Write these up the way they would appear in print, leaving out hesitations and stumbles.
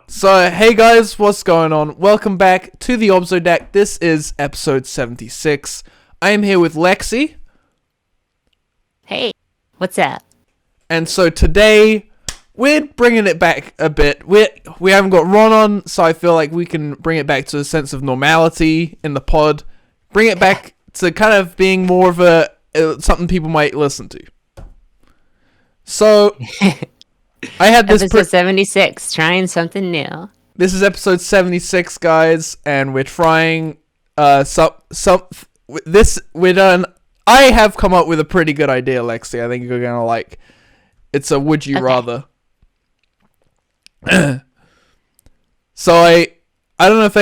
So, hey guys, what's going on? Welcome back to the OBZODACT. This is episode 76. I am here with Lexi. Hey, what's up? And so today, we're bringing it back a bit. We haven't got Ron on, so I feel like we can bring it back to a sense of normality in the pod. Bring it back to kind of being more of a something people might listen to. So, I had this... Episode 76, trying something new. This is episode 76, guys, and we're trying we're done. I have come up with a pretty good idea, Lexi. I think you're gonna like. It's a would you rather. So I don't know if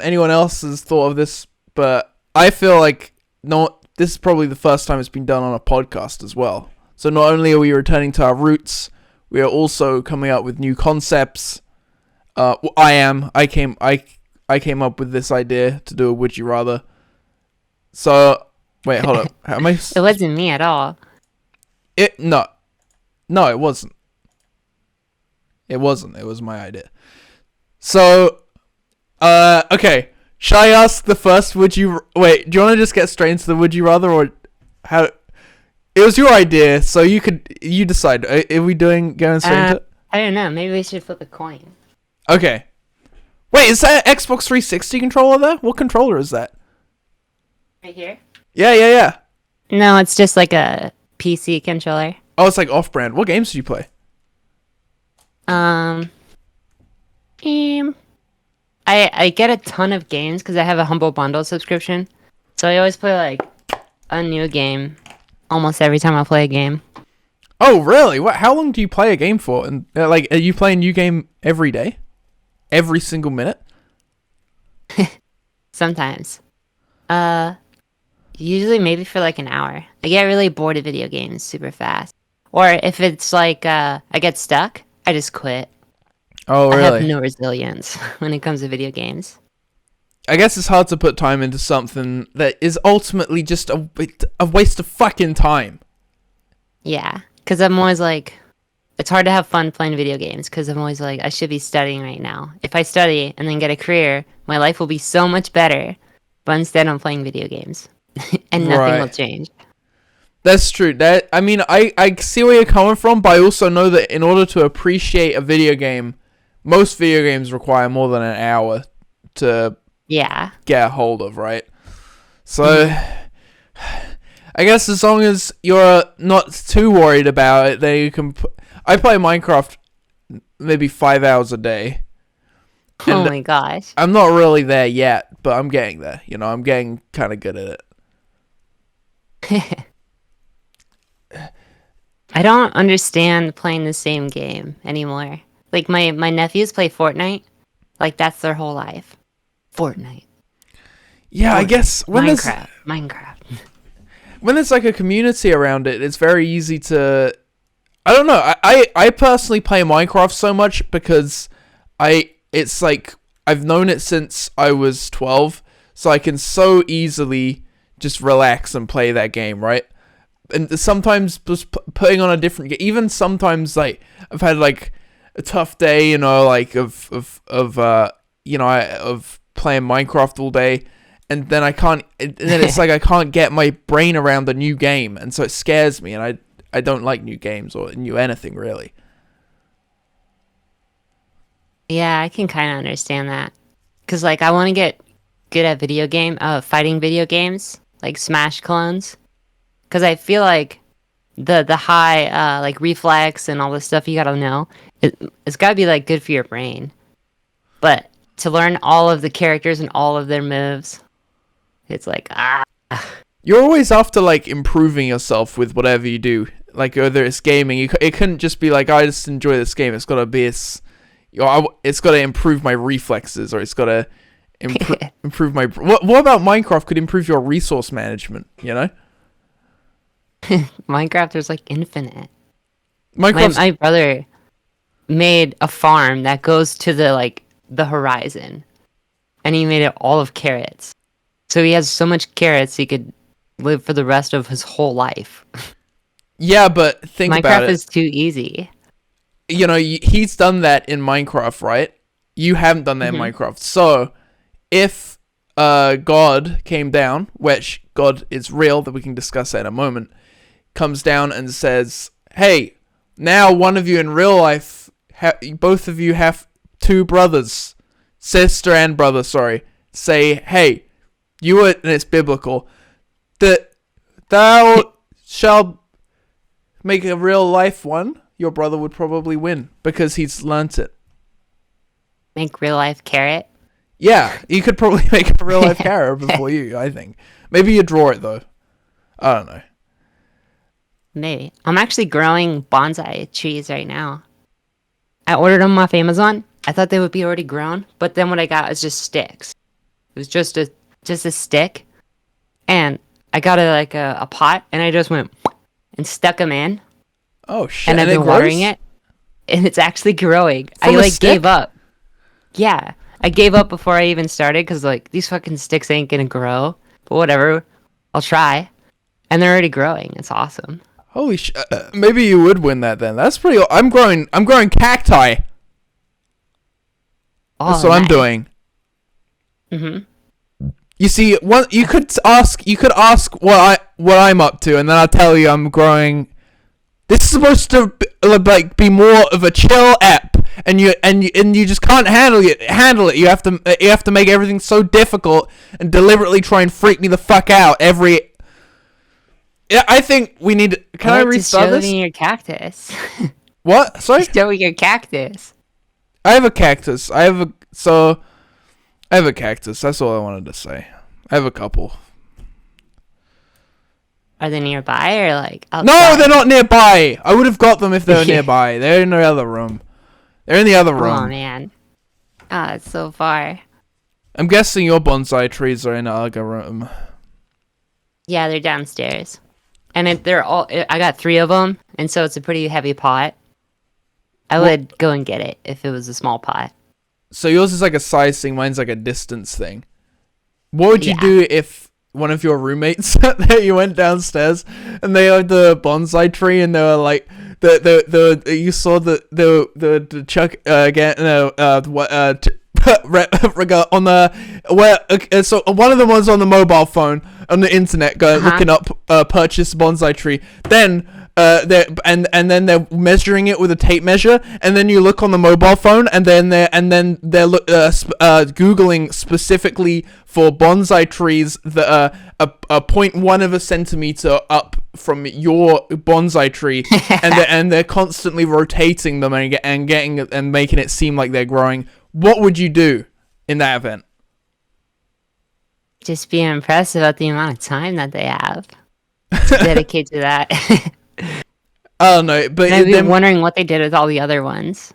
anyone else has thought of this, but I feel like this is probably the first time it's been done on a podcast as well. So not only are we returning to our roots, we are also coming up with new concepts. I came up with this idea to do a would you rather. So wait, hold up. Am I? It wasn't me at all. No, it wasn't. It wasn't. It was my idea. So, okay. Should I ask the first would you... Wait, do you want to just get straight into the would you rather, or how... It was your idea, so you decide. Are we going straight into it? I don't know. Maybe we should flip a coin. Okay. Wait, is that an Xbox 360 controller there? What controller is that? Right here? Yeah. No, it's just like a PC controller. Oh, it's like off-brand. What games do you play? I get a ton of games because I have a Humble Bundle subscription. So I always play like a new game almost every time I play a game. Oh, really? What? How long do you play a game for? And like, are you playing a new game every day? Every single minute? Sometimes. Usually maybe for like an hour. I get really bored of video games super fast. Or if it's like I get stuck, I just quit. Oh, really? I have no resilience when it comes to video games. I guess it's hard to put time into something that is ultimately just a waste of fucking time. Yeah, because I'm always like, it's hard to have fun playing video games because I'm always like, I should be studying right now. If I study and then get a career, my life will be so much better. But instead, I'm playing video games, and nothing will change. That's true. I see where you're coming from, but I also know that in order to appreciate a video game, most video games require more than an hour to get a hold of, right? So, I guess as long as you're not too worried about it, then you can... I play Minecraft maybe 5 hours a day. Oh my gosh. I'm not really there yet, but I'm getting there. You know, I'm getting kind of good at it. I don't understand playing the same game anymore. Like, my nephews play Fortnite. Like, that's their whole life. Fortnite. Yeah, I guess... Minecraft. When there's, like, a community around it, it's very easy to... I don't know. I personally play Minecraft so much because it's, like... I've known it since I was 12, so I can so easily just relax and play that game, right? And sometimes just putting on a different game, even sometimes like I've had like a tough day, you know, like of playing Minecraft all day, and then it's like I can't get my brain around the new game, and so it scares me, and I don't like new games or new anything really. Yeah, I can kind of understand that, because like I want to get good at fighting video games, like Smash clones. Because I feel like the high like reflex and all this stuff you gotta know, it's gotta be like good for your brain. But to learn all of the characters and all of their moves, it's like You're always after like improving yourself with whatever you do. Like whether it's gaming, it couldn't just be like I just enjoy this game. It's gotta be it's gotta improve my reflexes, or it's gotta improve my. What about Minecraft could improve your resource management? You know. Minecraft is like infinite. My brother made a farm that goes to the horizon, and he made it all of carrots. So he has so much carrots he could live for the rest of his whole life. Yeah, but think about it. Minecraft is too easy. he's done that in Minecraft, right? You haven't done that in Minecraft. So, if God came down, which God is real, that we can discuss that in a moment, comes down and says, hey, now one of you in real life, both of you have two brothers, sister and brother, sorry, say, hey, you are, and it's biblical, that thou shalt make a real life one, your brother would probably win because he's learnt it. Make real life carrot? Yeah, you could probably make a real life carrot before you, I think. Maybe you draw it though. I don't know. Maybe. I'm actually growing bonsai trees right now. I ordered them off Amazon. I thought they would be already grown, but then what I got was just sticks. It was just a stick, and I got a pot, and I just went and stuck them in. Oh shit! And I've been watering it, and it's actually growing. From I a stick? gave up. Yeah, I gave up before I even started because these fucking sticks ain't gonna grow. But whatever, I'll try. And they're already growing. It's awesome. Holy shit! Maybe you would win that then. That's pretty. I'm growing cacti. Oh, That's what I'm doing. You see, you could ask what I'm up to, and then I'll tell you I'm growing. This is supposed to be more of a chill app, and you just can't handle it. You have to make everything so difficult and deliberately try and freak me the fuck out every. Yeah, I think we need. Can I restart this? Show me your cactus. What? Sorry. Show me your cactus. I have a cactus. I have a cactus. That's all I wanted to say. I have a couple. Are they nearby or outside? No, they're not nearby. I would have got them if they were nearby. They're in the other room. They're in the other room. Oh man. Ah, it's so far. I'm guessing your bonsai trees are in the other room. Yeah, they're downstairs. And I got 3 of them, and so it's a pretty heavy pot. I would go and get it if it was a small pot. So yours is like a size thing, mine's like a distance thing. What would you do if one of your roommates that you went downstairs and they had the bonsai tree and they were like you saw the Chuck again on the so one of them was on the mobile phone on the internet looking up purchase bonsai tree, then then they're measuring it with a tape measure, and then you look on the mobile phone, and then they're googling specifically for bonsai trees that are a 0.1 of a centimeter up from your bonsai tree, and they're constantly rotating them and making it seem like they're growing. What would you do in that event? Just be impressed about the amount of time that they have to dedicate to that. I don't know, but I've been wondering what they did with all the other ones.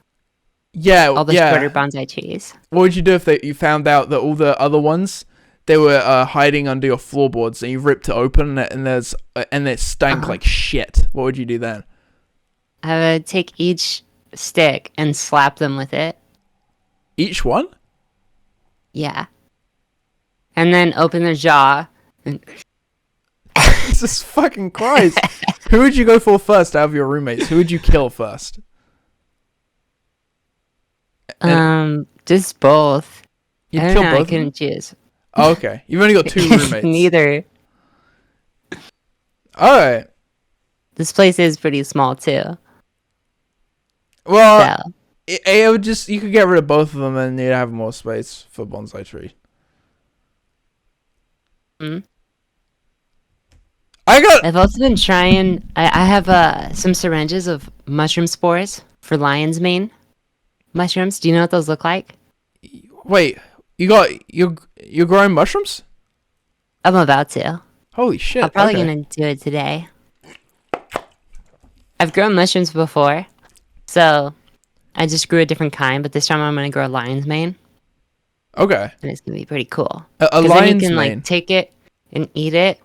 Yeah, all the shorter bonsai trees. What would you do if you found out that all the other ones they were hiding under your floorboards and you ripped it open and it stank like shit? What would you do then? I would take each stick and slap them with it. Each one? Yeah. And then open their jaw. Jesus fucking Christ. Who would you go for first out of your roommates? Who would you kill first? Just both. You'd kill both? I couldn't choose. Oh, okay. You've only got 2 roommates. Neither. Alright. This place is pretty small too. Well, so. It would you could get rid of both of them and you'd have more space for bonsai tree. I've also been trying. I have some syringes of mushroom spores for lion's mane mushrooms. Do you know what those look like? Wait, you're growing mushrooms? I'm about to. Holy shit! I'm probably gonna do it today. I've grown mushrooms before, so I just grew a different kind. But this time I'm gonna grow a lion's mane. Okay. And it's gonna be pretty cool. A lion's mane. You can take it and eat it.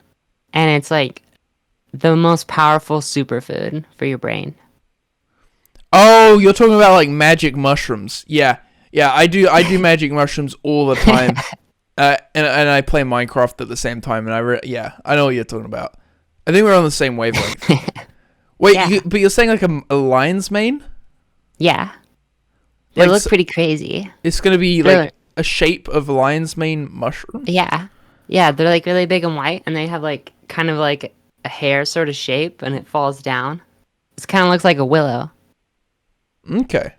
And it's the most powerful superfood for your brain. Oh, you're talking about magic mushrooms. Yeah, I do magic mushrooms all the time. And I play Minecraft at the same time. And I know what you're talking about. I think we're on the same wavelength. Wait, but you're saying a lion's mane? Yeah. They Like, look so pretty crazy. it's gonna be They're- like a shape of a lion's mane mushroom. Yeah. Yeah, they're like really big and white, and they have like kind of like a hair sort of shape, and it falls down. It kind of looks like a willow. Okay.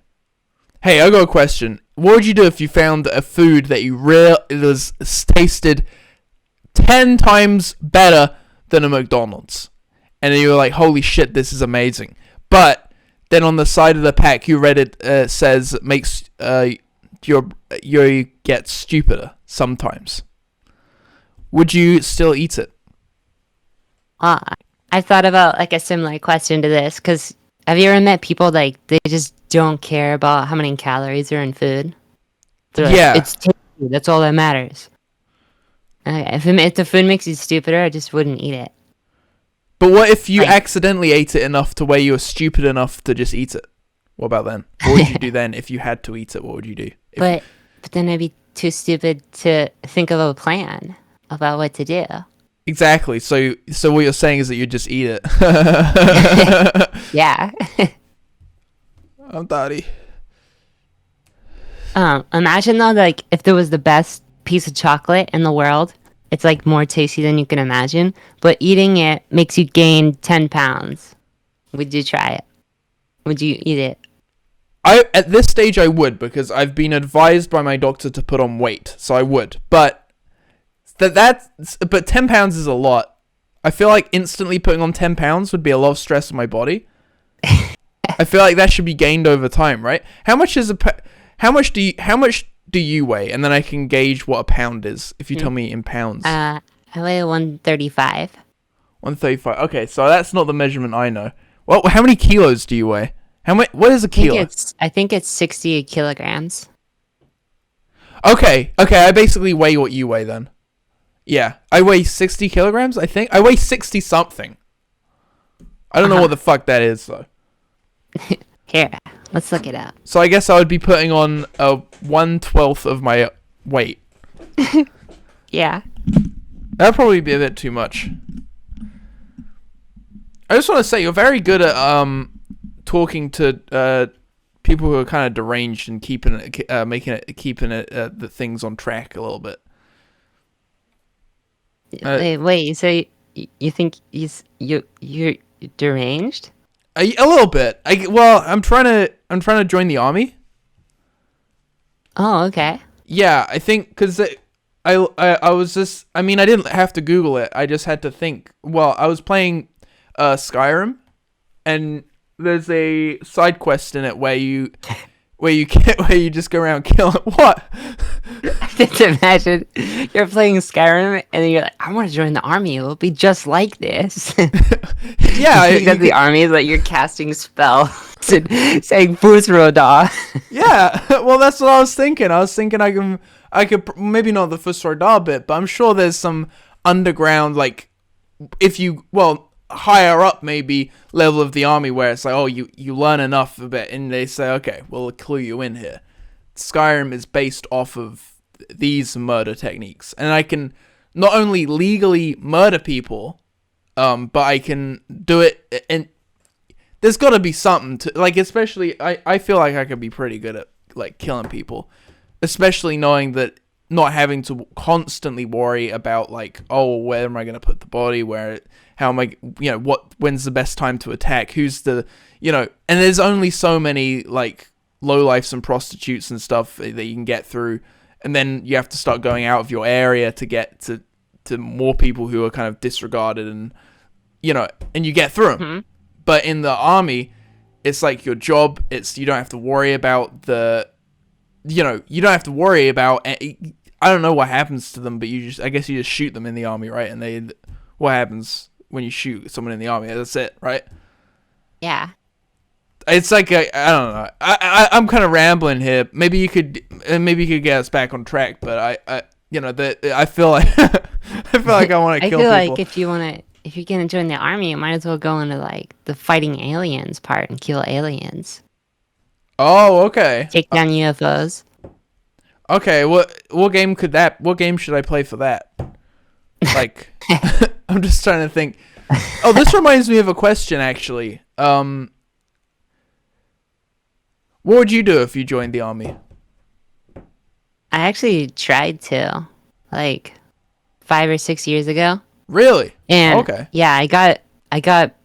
Hey, I got a question. What would you do if you found a food that it was tasted 10 times better than a McDonald's? And then you were like, holy shit, this is amazing. But then on the side of the pack, you read it says it makes you get stupider sometimes. Would you still eat it? I thought about like a similar question to this because have you ever met people like they just don't care about how many calories are in food? They're like, Yeah. it's tasty. That's all that matters. If the food makes you stupider, I just wouldn't eat it. But what if you Like- accidentally ate it enough to where you were stupid enough to just eat it? What about then? What would you do then if you had to eat it? What would you do? But then I'd be too stupid to think of a plan about what to do. Exactly. So what you're saying is that you just eat it. Yeah. I'm daddy. Imagine though, like if there was the best piece of chocolate in the world, it's like more tasty than you can imagine. But eating it makes you gain 10 pounds. Would you try it? Would you eat it? At this stage I would, because I've been advised by my doctor to put on weight, so I would. But but 10 pounds is a lot. I feel like instantly putting on 10 pounds would be a lot of stress on my body. I feel like that should be gained over time, right? How much do you weigh? And then I can gauge what a pound is if you tell me in pounds. I weigh 135. 135. Okay, so that's not the measurement I know. Well, how many kilos do you weigh? What is a kilo? I think it's 60 kilograms. Okay, I basically weigh what you weigh then. Yeah, I weigh 60 kilograms, I think. I weigh 60 something. I don't know what the fuck that is, though. Here, let's look it up. So I guess I would be putting on 1/12 of my weight. Yeah. That'd probably be a bit too much. I just want to say, you're very good at talking to people who are kind of deranged and keeping the things on track a little bit. Wait, so you think you're deranged? A little bit. I'm trying to join the army. Oh, okay. Yeah, I think because I was just. I mean, I didn't have to Google it. I just had to think. Well, I was playing Skyrim, and there's a side quest in it where you just go around killing. What? Just imagine you're playing Skyrim and then you're like, I want to join the army. It'll be just like this. Yeah, you think that the army is like you're casting spells and saying Fusroda. Yeah, well, that's what I was thinking. I was thinking I could maybe not the Fusroda bit, but I'm sure there's some underground, like, higher up maybe level of the army where it's like, oh, you learn enough of it, and they say, okay, we'll clue you in here. Skyrim is based off of these murder techniques, and I can not only legally murder people, but I can do it, and there's got to be something to, like, especially, I feel like I could be pretty good at, like, killing people, especially knowing that, not having to constantly worry about, like, oh, where am I going to put the body, how am I, when's the best time to attack, who's the, and there's only so many, like, lowlifes and prostitutes and stuff that you can get through, and then you have to start going out of your area to get to more people who are kind of disregarded, and, and you get through them. Mm-hmm. But in the army, it's like your job, you don't have to worry about you don't have to worry about, I don't know what happens to them, but I guess you just shoot them in the army, right? And what happens when you shoot someone in the army? That's it, right? Yeah. It's like, I don't know. I'm kind of rambling here. Maybe you could get us back on track, but I feel like, I want to kill people. I feel like if you're gonna join the army, you might as well go into like the fighting aliens part and kill aliens. Oh, okay. Take down UFOs. Okay, what game should I play for that? Like, I'm just trying to think. Oh, this reminds me of a question, actually. What would you do if you joined the army? I actually tried to, like 5 or 6 years ago. Really? And Okay. yeah, I got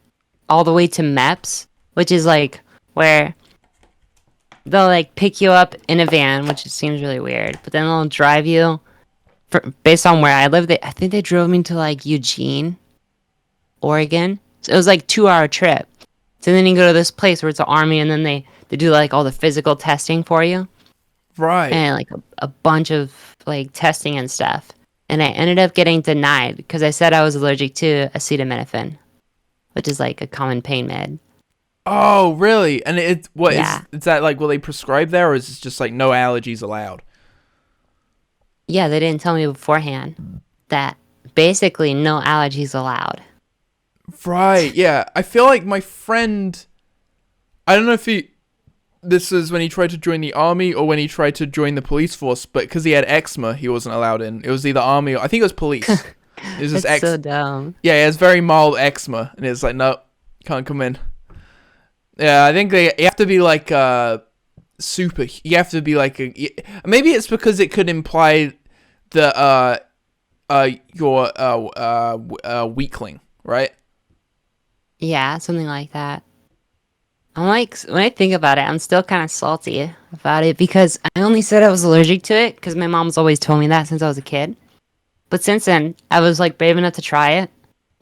all the way to MEPS, which is like where they'll like pick you up in a van, which seems really weird, but then they'll drive you based on where I live. I think they drove me to like Eugene, Oregon. So it was like 2 hour trip. So then you go to this place where it's the army, and then they do like all the physical testing for you, Right. and like a bunch of like testing and stuff. And I ended up getting denied because I said I was allergic to acetaminophen, which is like a common pain med. Oh, really? And Yeah. is that like, will they prescribe there, or is it just like no allergies allowed? Yeah, they didn't tell me beforehand that basically no allergies allowed. Right, yeah. I feel like my friend, I don't know if this is when he tried to join the army or when he tried to join the police force, but because he had eczema, he wasn't allowed in. It was either army or, I think it was police. It was just That's so dumb. Yeah, he has very mild eczema, and it's like, no, can't come in. Yeah, I think you have to be like super. You have to be like maybe it's because it could imply the you're weakling, right? Yeah, something like that. I'm like, when I think about it, I'm still kind of salty about it because I only said I was allergic to it because my mom's always told me that since I was a kid. But since then, I was like brave enough to try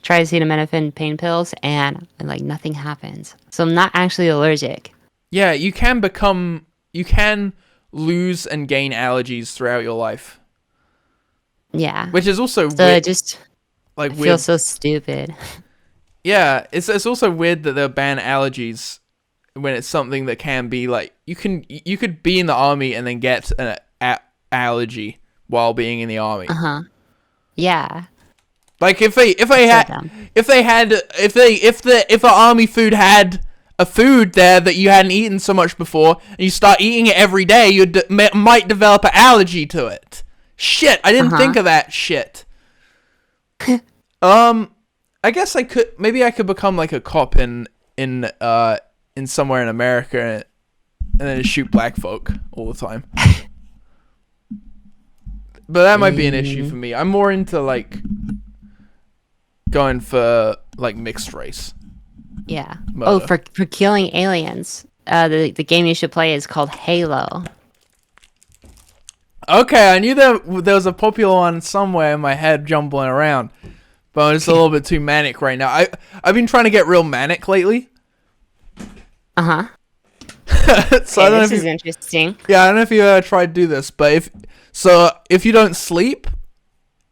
acetaminophen pain pills, and like nothing happens. So I'm not actually allergic. Yeah, you can lose and gain allergies throughout your life, Yeah. which is also So weird, it just like I weird. feel so stupid. Yeah, it's also weird that they'll ban allergies when it's something that can be like you could be in the army and then get an allergy while being in the army. Yeah. Like if dumb. the army food had a food there that you hadn't eaten so much before, and you start eating it every day, you might develop an allergy to it. Shit, I didn't think of that shit. I guess maybe I could become like a cop in somewhere in America, and then just shoot black folk all the time. But that might be an issue for me. I'm more into like going for like mixed race. Yeah. Murder. Oh, for killing aliens. The game you should play is called Halo. Okay, I knew there was a popular one somewhere in my head jumbling around, but I'm just a little bit too manic right now. I've been trying to get real manic lately. Uh-huh. So I don't know this is interesting. Yeah, I don't know if you ever tried to do this, but if you don't sleep,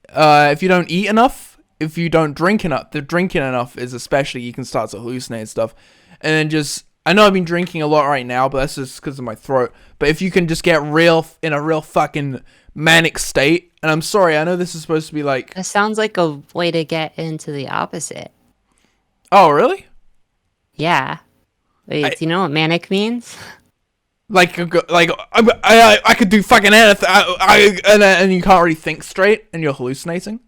if you don't eat enough, if you don't drink enough, the drinking enough is especially, you can start to hallucinate and stuff. And then I know I've been drinking a lot right now, but that's just because of my throat. But if you can just get in a real fucking manic state, and I'm sorry, I know this is supposed to be like... That sounds like a way to get into the opposite. Oh, really? Yeah. Wait, do you know what manic means? Like I could do fucking anything, and you can't really think straight, and you're hallucinating?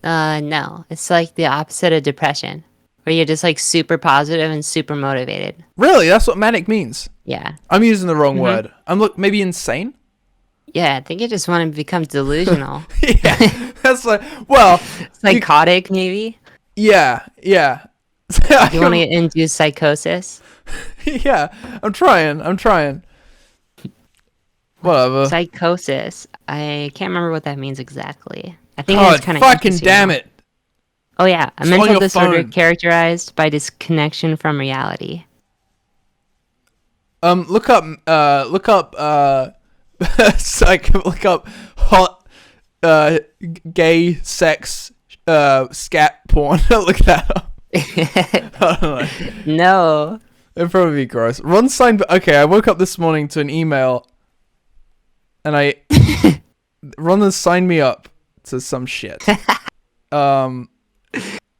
No. It's like the opposite of depression, where you're just like super positive and super motivated. Really? That's what manic means? Yeah. I'm using the wrong word. Maybe insane? Yeah, I think you just want to become delusional. Yeah. That's like, well... Psychotic, maybe? Yeah. You want to induce psychosis? Yeah, I'm trying. Whatever. Psychosis. I can't remember what that means exactly. I think Oh, it's kind of fucking damn it. Oh yeah, a It's on mental your disorder phone. characterized by disconnection from reality. Look up hot gay sex scat porn. Look that up. I don't know. No. It'd probably be gross. Ron signed. Okay, I woke up this morning to an email, and Ron has signed me up to some shit. I'm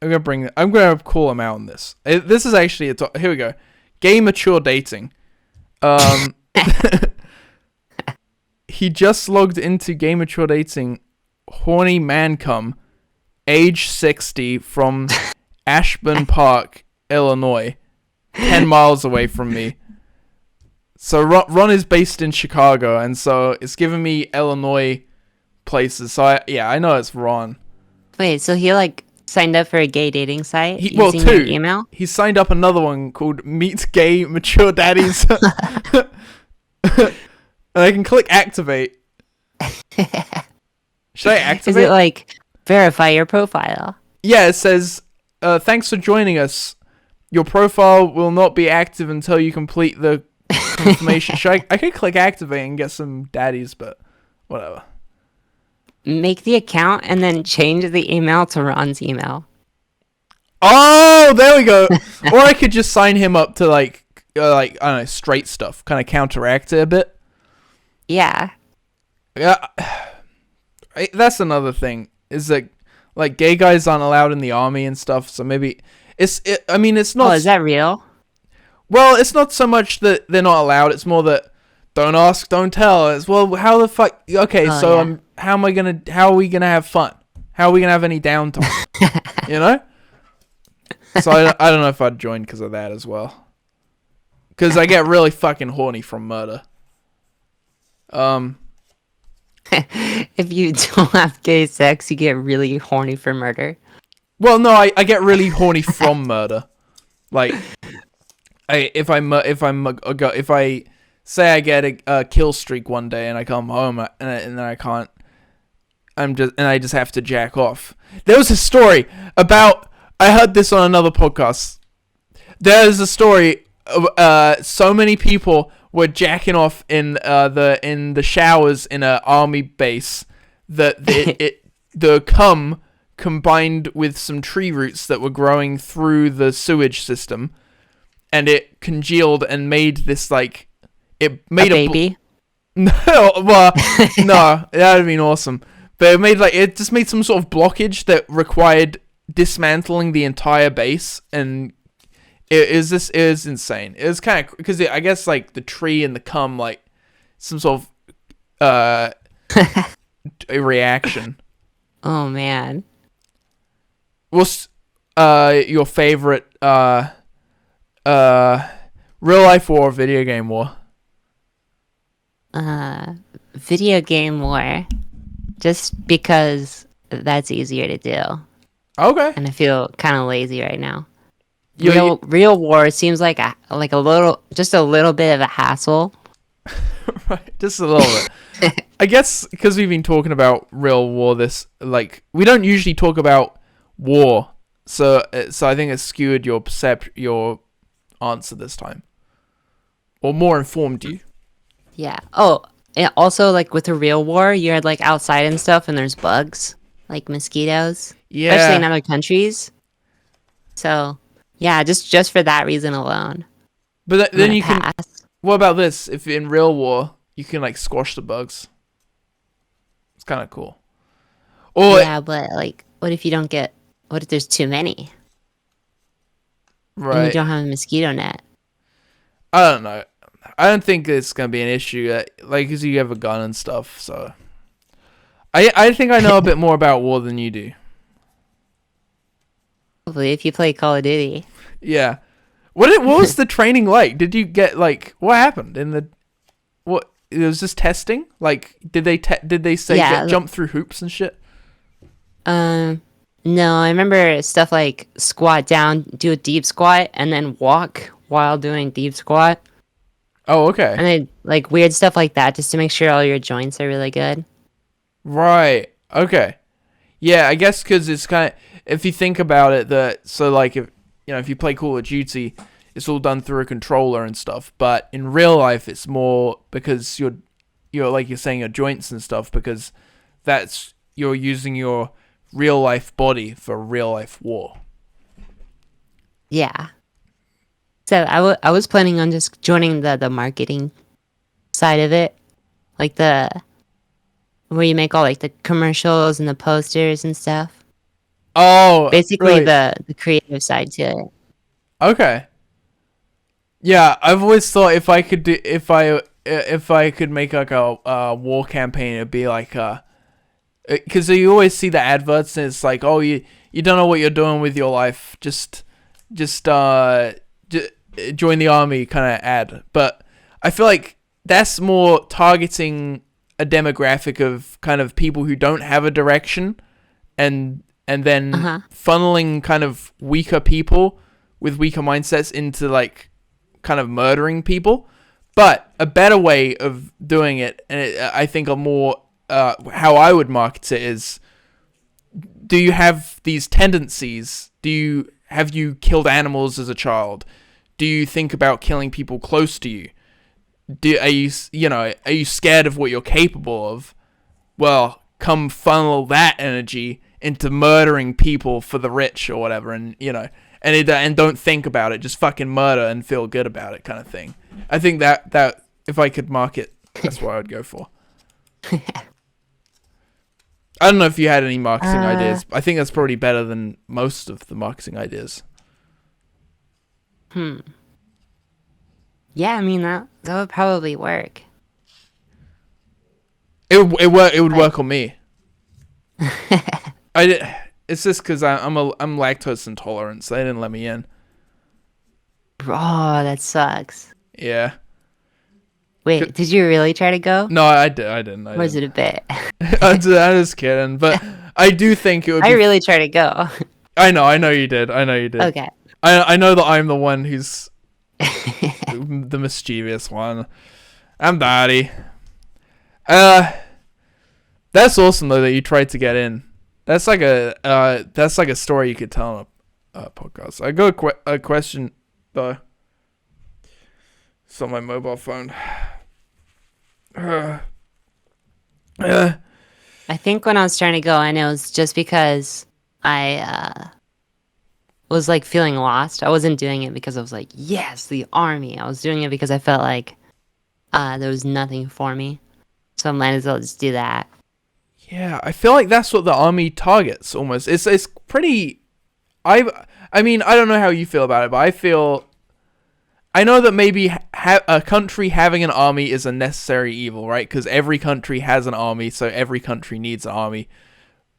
gonna call him out on this. This is actually here we go. Gay mature dating. He just logged into Gay Mature Dating. Horny man cum, age 60, from Ashburn Park, Illinois, 10 miles away from me. So Ron is based in Chicago, and so it's giving me Illinois places. So I know it's Ron. Wait, so he like signed up for a gay dating site Well, using your two. email? He signed up another one called Meet Gay Mature Daddies. And I can click activate. Should I activate? Is it like verify your profile? Yeah, it says, thanks for joining us. Your profile will not be active until you complete the confirmation. I could click activate and get some daddies, but whatever. Make the account and then change the email to Ron's email. Oh, there we go. Or I could just sign him up to like I don't know, straight stuff, kind of counteract it a bit. Yeah. Yeah, that's another thing. Is that like gay guys aren't allowed in the army and stuff? So maybe I mean, it's not. Oh, is that real? Well, it's not so much that they're not allowed. It's more that don't ask, don't tell. It's how the fuck? Okay, so how are we gonna have fun? How are we gonna have any downtime? You know. So I don't know if I'd join because of that as well. Because I get really fucking horny from murder. If you don't have gay sex, you get really horny for murder. Well, no, I get really horny from murder. Like, if I say I get a kill streak one day and I come home and then I can't, I just have to jack off. There was a story about. I heard this on another podcast. There's a story of so many people were jacking off in the showers in an army base that the cum combined with some tree roots that were growing through the sewage system, and it congealed and made this like it made a baby. No, well, no, that would have been awesome. But it just made some sort of blockage that required dismantling the entire base, and it is insane. It was kind of because I guess like the tree and the cum like some sort of a reaction. Oh man. What's your favorite real life war or video game war? Video game war. Just because that's easier to do. Okay. And I feel kind of lazy right now. You- Real war seems like a little bit of a hassle. Right, just a little bit. I guess because we've been talking about real war, we don't usually talk about war, so I think it's skewed your answer this time, or more informed you. Yeah. Oh, and also like with a real war, you're like outside and stuff, and there's bugs like mosquitoes, Yeah. especially in other countries. So yeah, just for that reason alone. But then you can. Pass. What about this? If in real war, you can like squash the bugs. It's kind of cool. Or Yeah, but like, what if there's too many? And you right. don't have a mosquito net. I don't know. I don't think it's gonna be an issue. Like, cause you have a gun and stuff. So, I think I know a bit more about war than you do. Hopefully, if you play Call of Duty. Yeah. What was the training like? Did you get like what happened in the what? It was just testing. Like, did they say jump through hoops and shit? No, I remember stuff like squat down, do a deep squat, and then walk while doing deep squat. Oh, okay. And then like weird stuff like that, just to make sure all your joints are really good. Right. Okay. Yeah, I guess because it's kind of if you think about it, if you play Call of Duty, it's all done through a controller and stuff. But in real life, it's more because you're like you're saying your joints and stuff because you're using your real life body for real life war. Yeah. So I was planning on just joining the marketing side of it, like where you make all like the commercials and the posters and stuff. Oh, Basically really? the creative side to it. Okay. Yeah, I've always thought if I could make like a war campaign, it'd be like because you always see the adverts and it's like, oh, you don't know what you're doing with your life, just join the army kind of ad. But I feel like that's more targeting a demographic of kind of people who don't have a direction, and then Uh-huh. funneling kind of weaker people with weaker mindsets into like kind of murdering people. But a better way of doing it, and I think a more how I would market it is: do you have these tendencies? Have you killed animals as a child? Do you think about killing people close to you? Are you scared of what you're capable of? Well, come funnel that energy into murdering people for the rich or whatever, and and don't think about it, just fucking murder and feel good about it, kind of thing. I think that if I could market, that's what I would go for. I don't know if you had any marketing ideas. I think that's probably better than most of the marketing ideas. Yeah, I mean that would probably work. It would work on me. It's just because I'm lactose intolerant, so they didn't let me in. Oh, that sucks. Yeah. Wait, did you really try to go? No, I didn't. Or was it a bit? I'm just kidding, but I do think it would. I really tried to go. I know you did. Okay. I know that I'm the one who's the mischievous one. I'm Daddy. That's awesome though that you tried to get in. That's like a story you could tell on a podcast. I got a question though. It's on my mobile phone. I think when I was trying to go in, it was just because I was like feeling lost. I wasn't doing it because I was like, yes, the army. I was doing it because I felt like there was nothing for me. So I might as well just do that. Yeah, I feel like that's what the army targets almost. It's pretty. I mean, I don't know how you feel about it, but I know that maybe a country having an army is a necessary evil, right? Because every country has an army, so every country needs an army.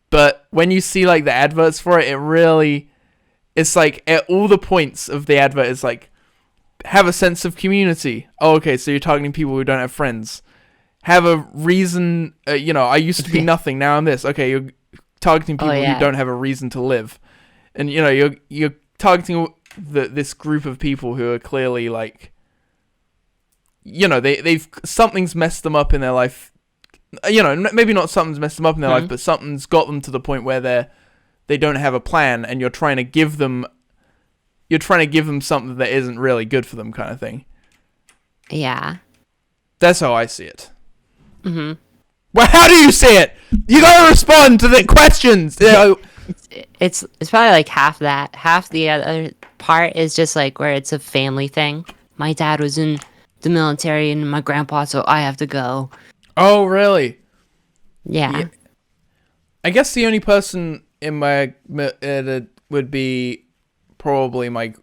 But when you see like the adverts for it, it's like at all the points of the advert is like, have a sense of community. Oh, okay, so you're targeting people who don't have friends. Have a reason, I used to be nothing, now I'm this. Okay, you're targeting people who don't have a reason to live. And, you're targeting this group of people who are clearly like, they've something's messed them up in their life. Maybe not something's messed them up in their life, but something's got them to the point where they don't have a plan, and you're trying to give them something that isn't really good for them, kind of thing. Yeah. That's how I see it. Mm-hmm. Well, how do you see it? You gotta respond to the questions. It's probably like half that. Half the other part is just like where it's a family thing. My dad was in the military and my grandpa, so I have to go. Oh, really? Yeah. I guess the only person in my would be probably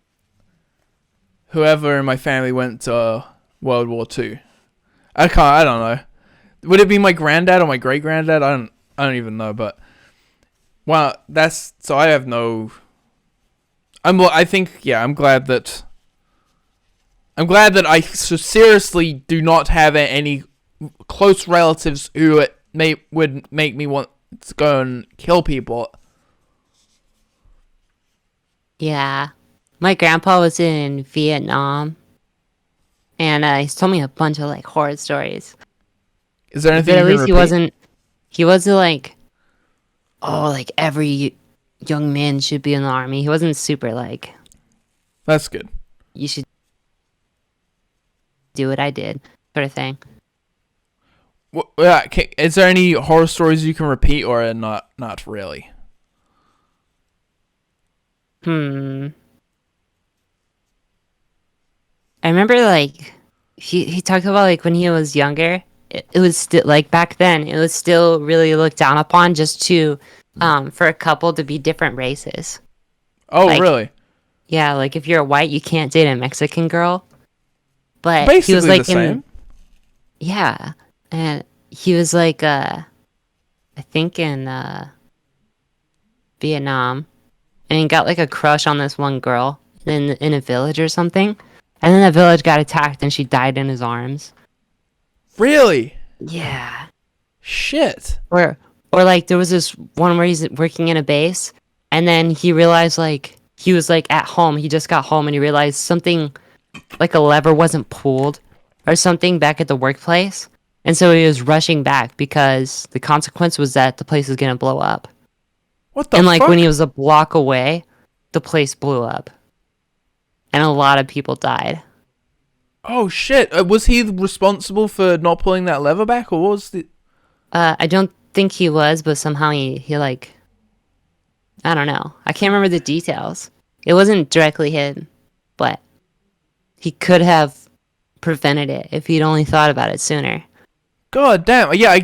whoever in my family went to World War II. I don't know. Would it be my granddad or my great granddad? I don't even know, but well, so I have no. I'm glad that I seriously do not have any close relatives who would make me want to go and kill people. Yeah. My grandpa was in Vietnam, and he's told me a bunch of like horror stories. Is there anything But you at can least repeat? he wasn't like, oh, like every young man should be in the army. He wasn't super like, That's good. you should do what I did, sort of thing. Is there any horror stories you can repeat, or not really? I remember like he talked about like when he was younger, it was still like back then it was still really looked down upon just to for a couple to be different races. Oh, Like, really? Yeah, like if you're white, you can't date a Mexican girl. But Basically he was like the same. yeah, and he was like I think in Vietnam, and he got like a crush on this one girl in a village or something. And then the village got attacked and she died in his arms. Really? Yeah. Shit. Or like there was this one where he's working in a base and then he realized like he was like at home. He just got home and he realized something like a lever wasn't pulled or something back at the workplace. And so he was rushing back because the consequence was that the place was going to blow up. What the And fuck? like when he was a block away, the place blew up. And a lot of people died. Oh shit. Was he responsible for not pulling that lever back, or what was the... I don't think he was, but somehow he like, I don't know. I can't remember the details. It wasn't directly him, but he could have prevented it if he'd only thought about it sooner. God damn. Yeah,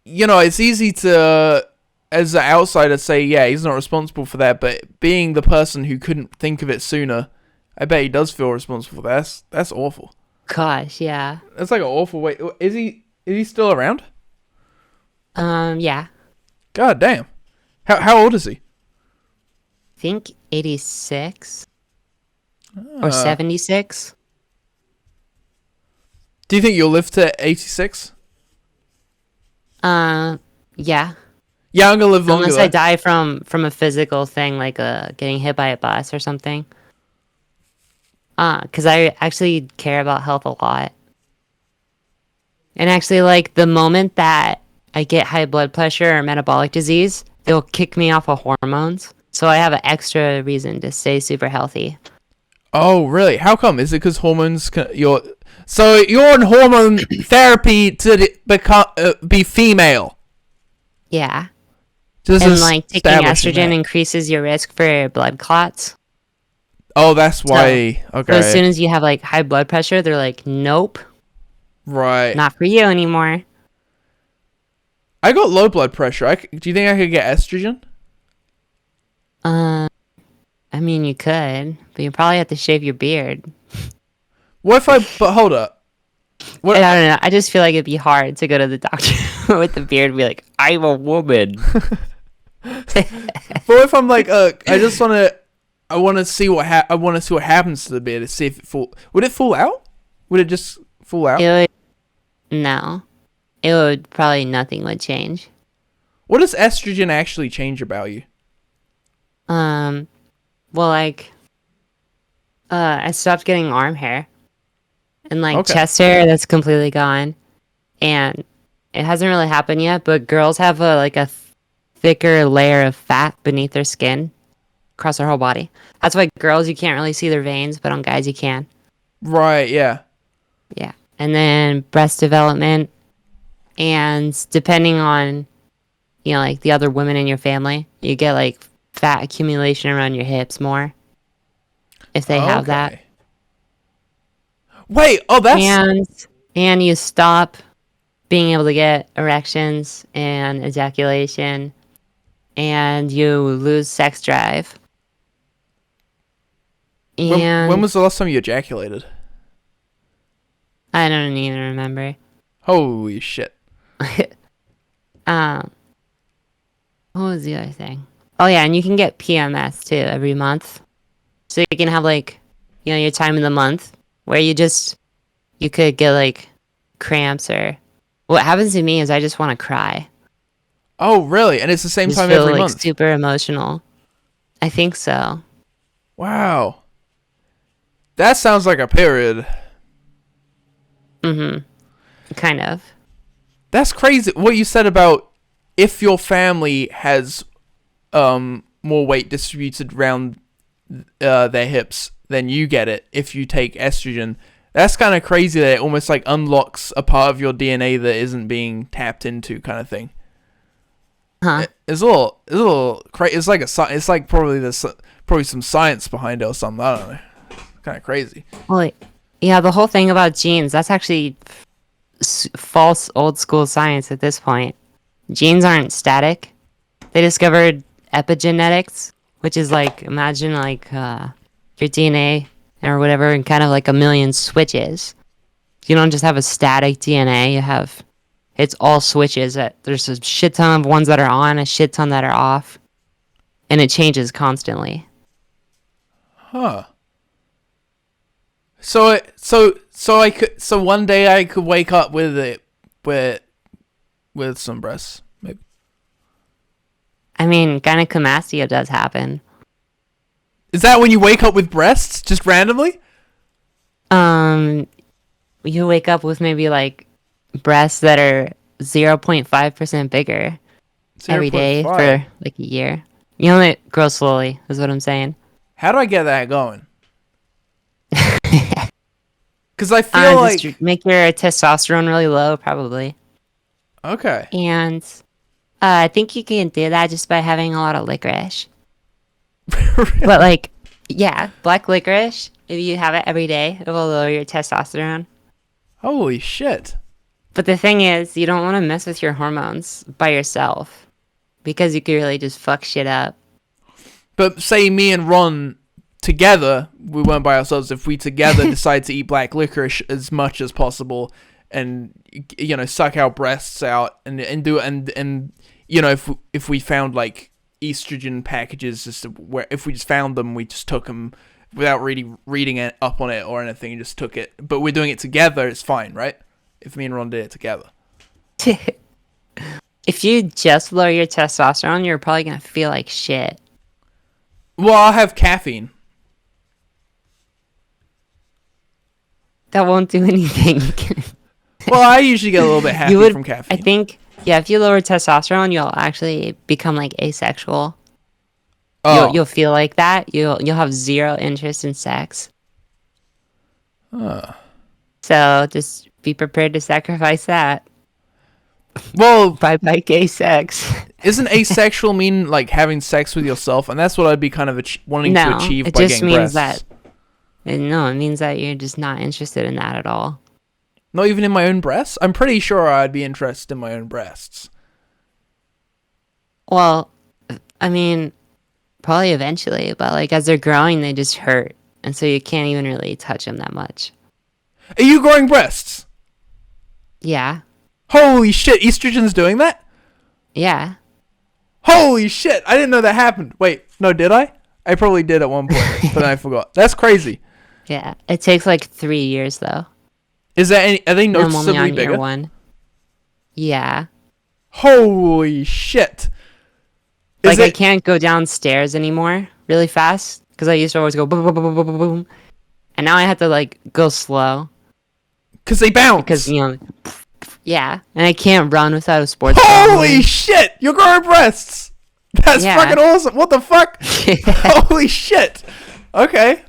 it's easy to, as an outsider, say, yeah, he's not responsible for that, but being the person who couldn't think of it sooner, I bet he does feel responsible for that. That's awful. Gosh, yeah. That's like an awful way. Is he still around? Yeah. God damn. How old is he? I think 86 or 76. Do you think you'll live to 86? Yeah. Yeah, I'm gonna live longer. Unless I die from a physical thing like getting hit by a bus or something. Because I actually care about health a lot. And actually, like, the moment that I get high blood pressure or metabolic disease, they'll kick me off of hormones. So I have an extra reason to stay super healthy. Oh, really? How come? Is it because hormones? So you're on hormone therapy to be female? Yeah. Just and like taking establishing estrogen that. increases your risk for blood clots. Oh, that's why. So Okay. as soon as you have like high blood pressure, they're like, nope, Right. not for you anymore. I got low blood pressure. Do you think I could get estrogen? I mean, you could, but you probably have to shave your beard. What if I? But hold up. What? I don't know. I just feel like it'd be hard to go to the doctor with the beard and be like, I'm a woman. But what if I'm like, I just I want to see what happens to the beard to see if would it fall out? Would it just fall out? No. It would probably nothing would change. What does estrogen actually change about you? Well, like, I stopped getting arm hair. And like chest hair, that's completely gone. And it hasn't really happened yet, but girls have a thicker layer of fat beneath their skin across their whole body. That's why girls, you can't really see their veins, but on guys you can. Right, yeah. Yeah. And then breast development, and depending on, like the other women in your family, you get like fat accumulation around your hips more if they have that. Wait, that's... And you stop being able to get erections and ejaculation, and you lose sex drive. And when was the last time you ejaculated? I don't even remember. Holy shit. What was the other thing? Oh yeah, and you can get PMS too every month. So you can have like, your time in the month where you could get like cramps, or what happens to me is I just want to cry. Oh really? And it's the same time feel every like month? Super emotional. I think so. Wow. That sounds like a period. Mm-hmm. Kind of. That's crazy. What you said about if your family has more weight distributed around their hips than you get it if you take estrogen. That's kind of crazy that it almost like unlocks a part of your DNA that isn't being tapped into, kind of thing. Huh? It's a little crazy. It's like probably some science behind it or something. I don't know. Kind of crazy. Well, yeah, the whole thing about genes, that's actually false old school science at this point. Genes aren't static. They discovered epigenetics, which is like, imagine like your DNA or whatever, and kind of like a million switches. You don't just have a static DNA, it's all switches. There's a shit ton of ones that are on, a shit ton that are off, and it changes constantly. Huh. So one day I could wake up with it with some breasts, maybe. I mean, gynecomastia does happen. Is that when you wake up with breasts just randomly? You wake up with maybe like breasts that are 0.5% bigger every day 0.5. for like a year. You only grow slowly, is what I'm saying. How do I get that going? Because I feel like Just make your testosterone really low, probably. okay. And I think you can do that just by having a lot of licorice. Really? But like, yeah, black licorice, if you have it every day, it will lower your testosterone. Holy shit. But the thing is, you don't want to mess with your hormones by yourself because you could really just fuck shit up. But say me and Ron together, we weren't by ourselves. If we together decide to eat black licorice as much as possible, and suck our breasts out, and if we found like estrogen packages, if we just found them, we just took them without really reading it up on it or anything, and just took it. But we're doing it together, it's fine, right? If me and Ron did it together. If you just lower your testosterone, you're probably gonna feel like shit. Well, I'll have caffeine. That won't do anything. Well, I usually get a little bit happy from caffeine. I think, yeah, if you lower testosterone, you'll actually become like asexual. Oh. You'll feel like that. You'll have zero interest in sex. So just be prepared to sacrifice that. Well, Bye gay sex. isn't asexual mean like having sex with yourself? And that's what I'd be kind of wanting to achieve by getting breasts. It means that you're just not interested in that at all. Not even in my own breasts? I'm pretty sure I'd be interested in my own breasts. Well, I mean, probably eventually, but like as they're growing, they just hurt. And so you can't even really touch them that much. Are you growing breasts? Yeah. Holy shit, estrogen's doing that? Yeah. Holy shit, I didn't know that happened. Wait, no, did I? I probably did at one point, but I forgot. That's crazy. Yeah. It takes like 3 years though. Are they I'm only noticeably on year bigger? 1. Yeah. Holy shit. I can't go downstairs anymore really fast because I used to always go boom, boom, boom, boom, boom, boom. And now I have to like go slow. Because they bounce. Because, yeah. And I can't run without a sports bra. Holy shit! You're growing breasts! That's fucking awesome! What the fuck? Holy shit! Okay.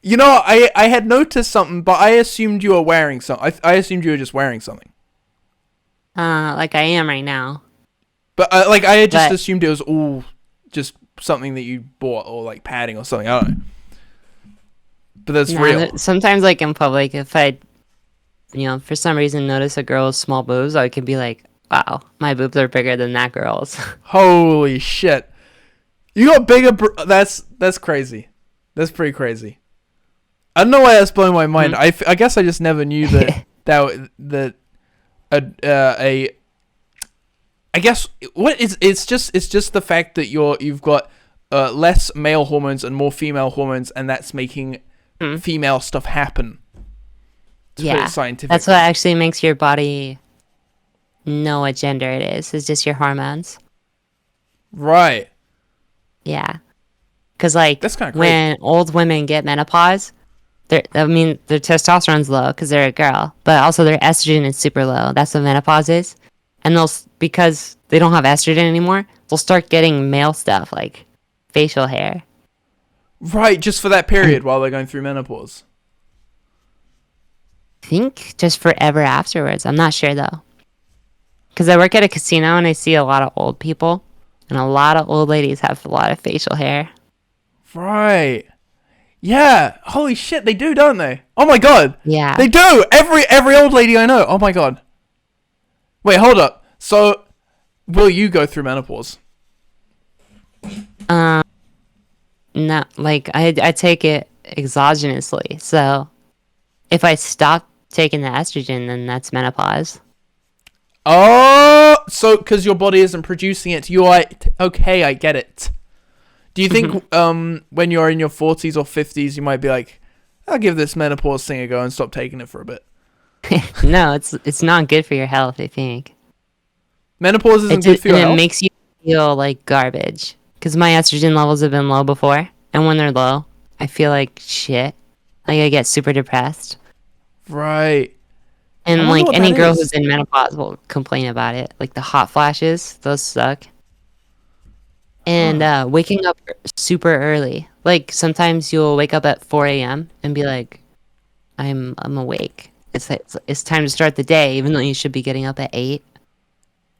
I had noticed something, but I assumed you were wearing something. I assumed you were just wearing something. Like I am right now. But I had just assumed it was all just something that you bought or like padding or something. I don't know. But that's real. Sometimes like in public, if I, for some reason notice a girl's small boobs, I can be like, wow, my boobs are bigger than that girl's. Holy shit. You got bigger... That's crazy. That's pretty crazy. I don't know why that's blowing my mind. I guess I just never knew that I guess it's just the fact that you've got less male hormones and more female hormones, and that's making female stuff happen. To put it scientifically. That's what actually makes your body know what gender it is. It's just your hormones. Right. Yeah. Because like that's kind of when old women get menopause, their testosterone's low because they're a girl, but also their estrogen is super low. That's what menopause is. And because they don't have estrogen anymore, they'll start getting male stuff like facial hair. Right, just for that period while they're going through menopause. I think just forever afterwards. I'm not sure though. Because I work at a casino and I see a lot of old people, and a lot of old ladies have a lot of facial hair. Right. Yeah. Holy shit, they do, don't they? Oh my god. Yeah. They do. Every old lady I know. Oh my god. Wait, hold up. So, will you go through menopause? No, like I take it exogenously. So, if I stop taking the estrogen, then that's menopause. Oh, so because your body isn't producing it, you're like, okay, I get it. Do you think when you're in your 40s or 50s, you might be like, I'll give this menopause thing a go and stop taking it for a bit. No, it's not good for your health, I think. Menopause isn't good for your health? And it makes you feel like garbage. Because my estrogen levels have been low before. And when they're low, I feel like shit. Like I get super depressed. Right. And like any girl who's in menopause will complain about it. Like the hot flashes, those suck. And waking up super early. Like sometimes you'll wake up at 4 a.m. and be like, I'm awake. It's time to start the day, even though you should be getting up at 8.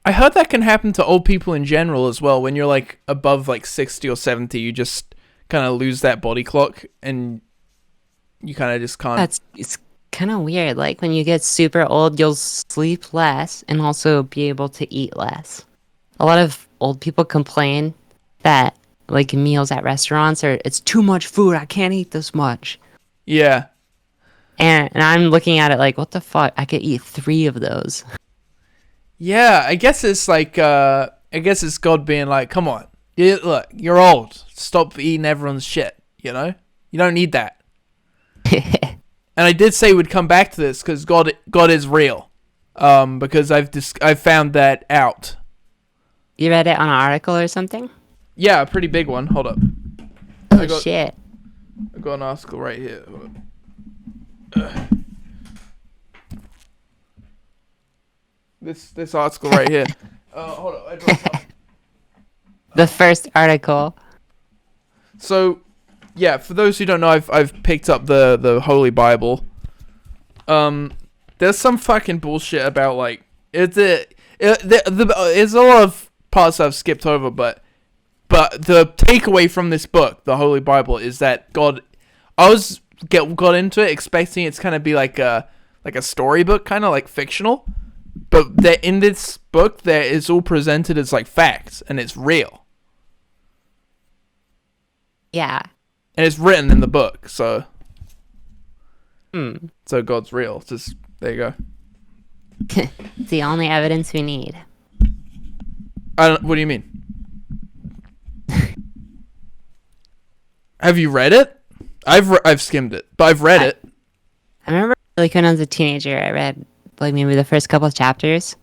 I heard that can happen to old people in general as well. When you're like above like 60 or 70, you just kind of lose that body clock and you kind of just can't. It's kind of weird. Like when you get super old, you'll sleep less and also be able to eat less. A lot of old people complain that like meals at restaurants it's too much food. I can't eat this much. Yeah. And I'm looking at it like, what the fuck? I could eat 3 of those. Yeah, I guess it's like, it's God being like, come on, look, you're old. Stop eating everyone's shit, you know? You don't need that. And I did say we'd come back to this because God is real. Because I've found that out. You read it on an article or something? Yeah, a pretty big one. Hold up. Shit. I got an article right here. This article right here. Hold up. I dropped something. The first article. So, yeah, for those who don't know, I've picked up the Holy Bible. There's some fucking bullshit about like there's a lot of parts I've skipped over, but the takeaway from this book, the Holy Bible, is that got into it expecting it's kind of be like a storybook, kind of like fictional, but in this book there is all presented as like facts and it's real. Yeah. And it's written in the book, so so God's real. Just there you go. It's the only evidence we need. What do you mean? Have you read it? I've skimmed it, but I've read it. I remember like when I was a teenager, I read like maybe the first couple of chapters,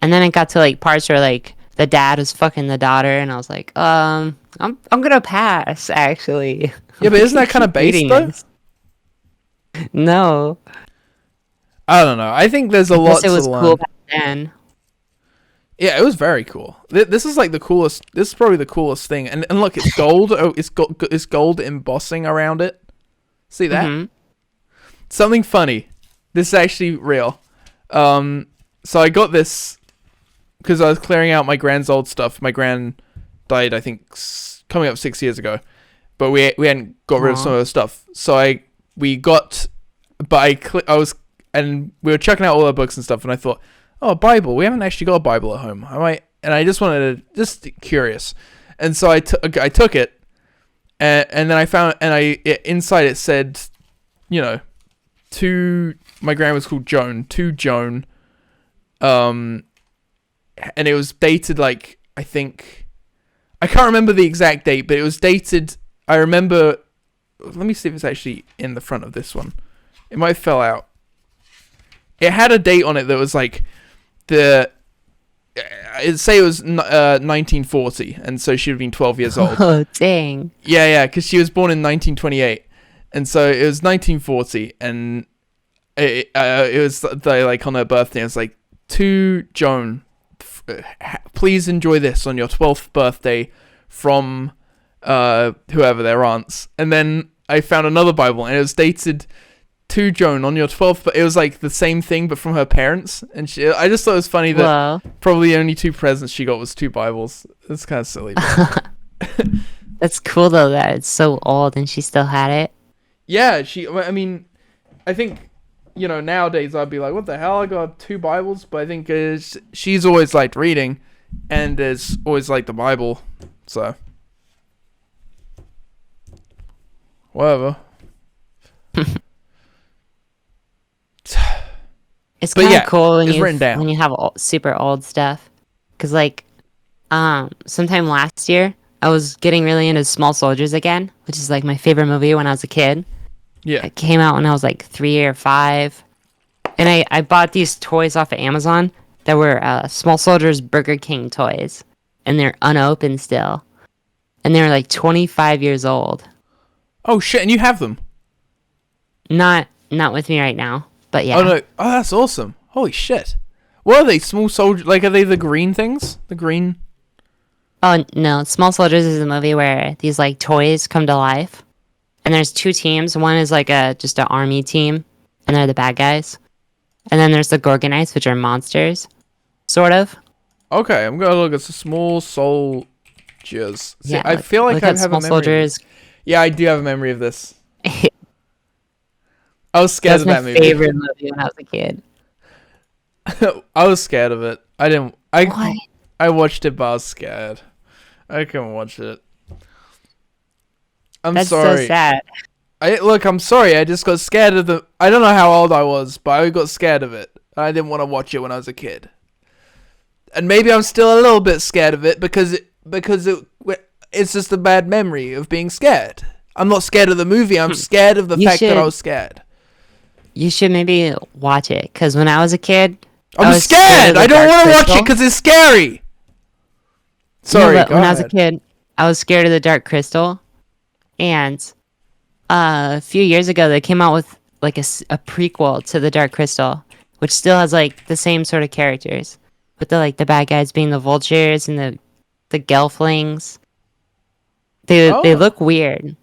and then it got to like parts where like the dad was fucking the daughter, and I was like, I'm gonna pass actually. Yeah, but isn't that kind of based though? No. I don't know. I think there's a lot to learn. It was cool back then. Yeah, it was very cool. This is like the coolest. This is probably the coolest thing. And look, it's gold. It's gold embossing around it. See that? Mm-hmm. Something funny. This is actually real. So I got this because I was clearing out my grand's old stuff. My grand died, I think, coming up 6 years ago, but we hadn't got rid of some of the stuff. So we were checking out all the books and stuff, and I thought, oh, a Bible. We haven't actually got a Bible at home. And I just wanted to, just curious. And so I took it, and then I found, inside it said, you know, my grandma was called Joan, to Joan. And it was dated like, I think, I can't remember the exact date, but it was dated, I remember, let me see if it's actually in the front of this one. It might have fell out. It had a date on it that was like, it'd say it was 1940, and so she would have been 12 years old. Oh, dang. Yeah, because she was born in 1928, and so it was 1940, and it was like on her birthday. It's like, to Joan, please enjoy this on your 12th birthday from whoever their aunts. And then I found another Bible, and it was dated, to Joan on your 12th, but it was like the same thing but from her parents, and I just thought it was funny that probably the only 2 presents she got was 2 Bibles. It's kind of silly. That's cool though that it's so old and she still had it. Yeah, I mean, I think, you know, nowadays I'd be like, what the hell, I got 2 Bibles, but I think she's always liked reading and has always liked the Bible, so whatever. It's kind of cool when you have super old stuff, because like sometime last year I was getting really into Small Soldiers again, which is like my favorite movie when I was a kid, Yeah. It came out when I was like 3 or 5. And I bought these toys off of Amazon that were Small Soldiers Burger King toys. And they're unopened still. And they're like 25 years old. Oh shit! And you have them? Not with me right now, but yeah. Oh no! Oh, that's awesome! Holy shit! What are they? Small soldier? Like, are they the green things? The green? Oh no! Small Soldiers is a movie where these like toys come to life, and there's 2 teams. One is like just an army team, and they're the bad guys, and then there's the Gorgonites, which are monsters, sort of. Okay, I'm gonna look at the Small Soldiers. See, Yeah, I feel like look I at have Small a memory. Soldiers. Yeah, I do have a memory of this. I was scared That's of my that movie. favorite movie when I was a kid. I was scared of it. I didn't. What? I watched it, but I was scared. I couldn't watch it. I'm That's sorry. so sad. I'm sorry. I just got scared of the. I don't know how old I was, but I got scared of it. I didn't want to watch it when I was a kid. And maybe I'm still a little bit scared of it because it's just a bad memory of being scared. I'm not scared of the movie. I'm scared of the fact that I was scared. You should maybe watch it, because when I was a kid, I'm scared. I don't want to watch it because it's scary. Sorry, no, when I was a kid, I was scared of the Dark Crystal, and a few years ago they came out with like a prequel to the Dark Crystal, which still has like the same sort of characters, but the bad guys being the vultures and the gelflings. They look weird,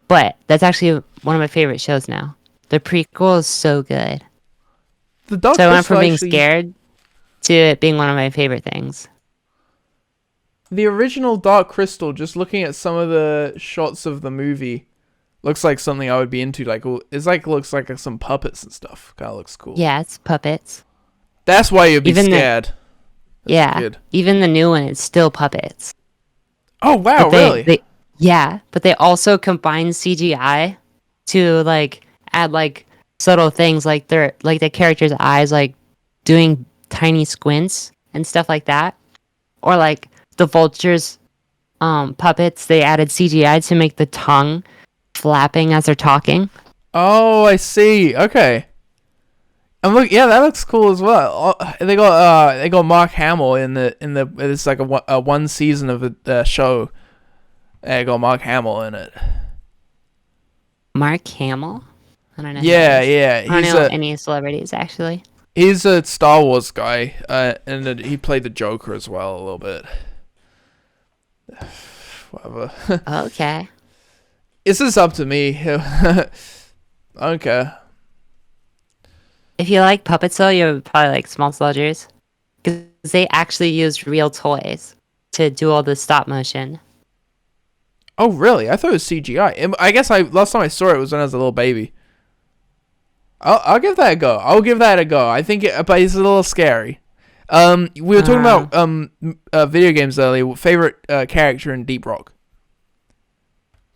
but that's actually one of my favorite shows now. The prequel is so good. The Dark So I went Crystal from being actually, scared to it being one of my favorite things. the original Dark Crystal, just looking at some of the shots of the movie, looks like something I would be into. Like, looks like some puppets and stuff. Kind of looks cool. Yeah, it's puppets. That's why you'd be Even scared. Yeah, even the new one is still puppets. Oh wow, really? But they also combine CGI to like add like subtle things, like the character's eyes like doing tiny squints and stuff like that, or like the vultures puppets, they added CGI to make the tongue flapping as they're talking. Oh, I see. Okay. And look, yeah, that looks cool as well. They got Mark Hamill in the it's like a one season of the show. They got Mark Hamill in it. Mark Hamill? I don't know. Yeah, yeah. I don't know any celebrities actually. He's a Star Wars guy, and he played the Joker as well a little bit. Whatever. Okay. It's just up to me. I don't care. If you like puppets, though, you would probably like Small Soldiers, because they actually used real toys to do all the stop motion. Oh, really? I thought it was CGI. I guess last time I saw it was when I was a little baby. I'll give that a go. I think but it's a little scary. We were talking about video games earlier. Favorite character in Deep Rock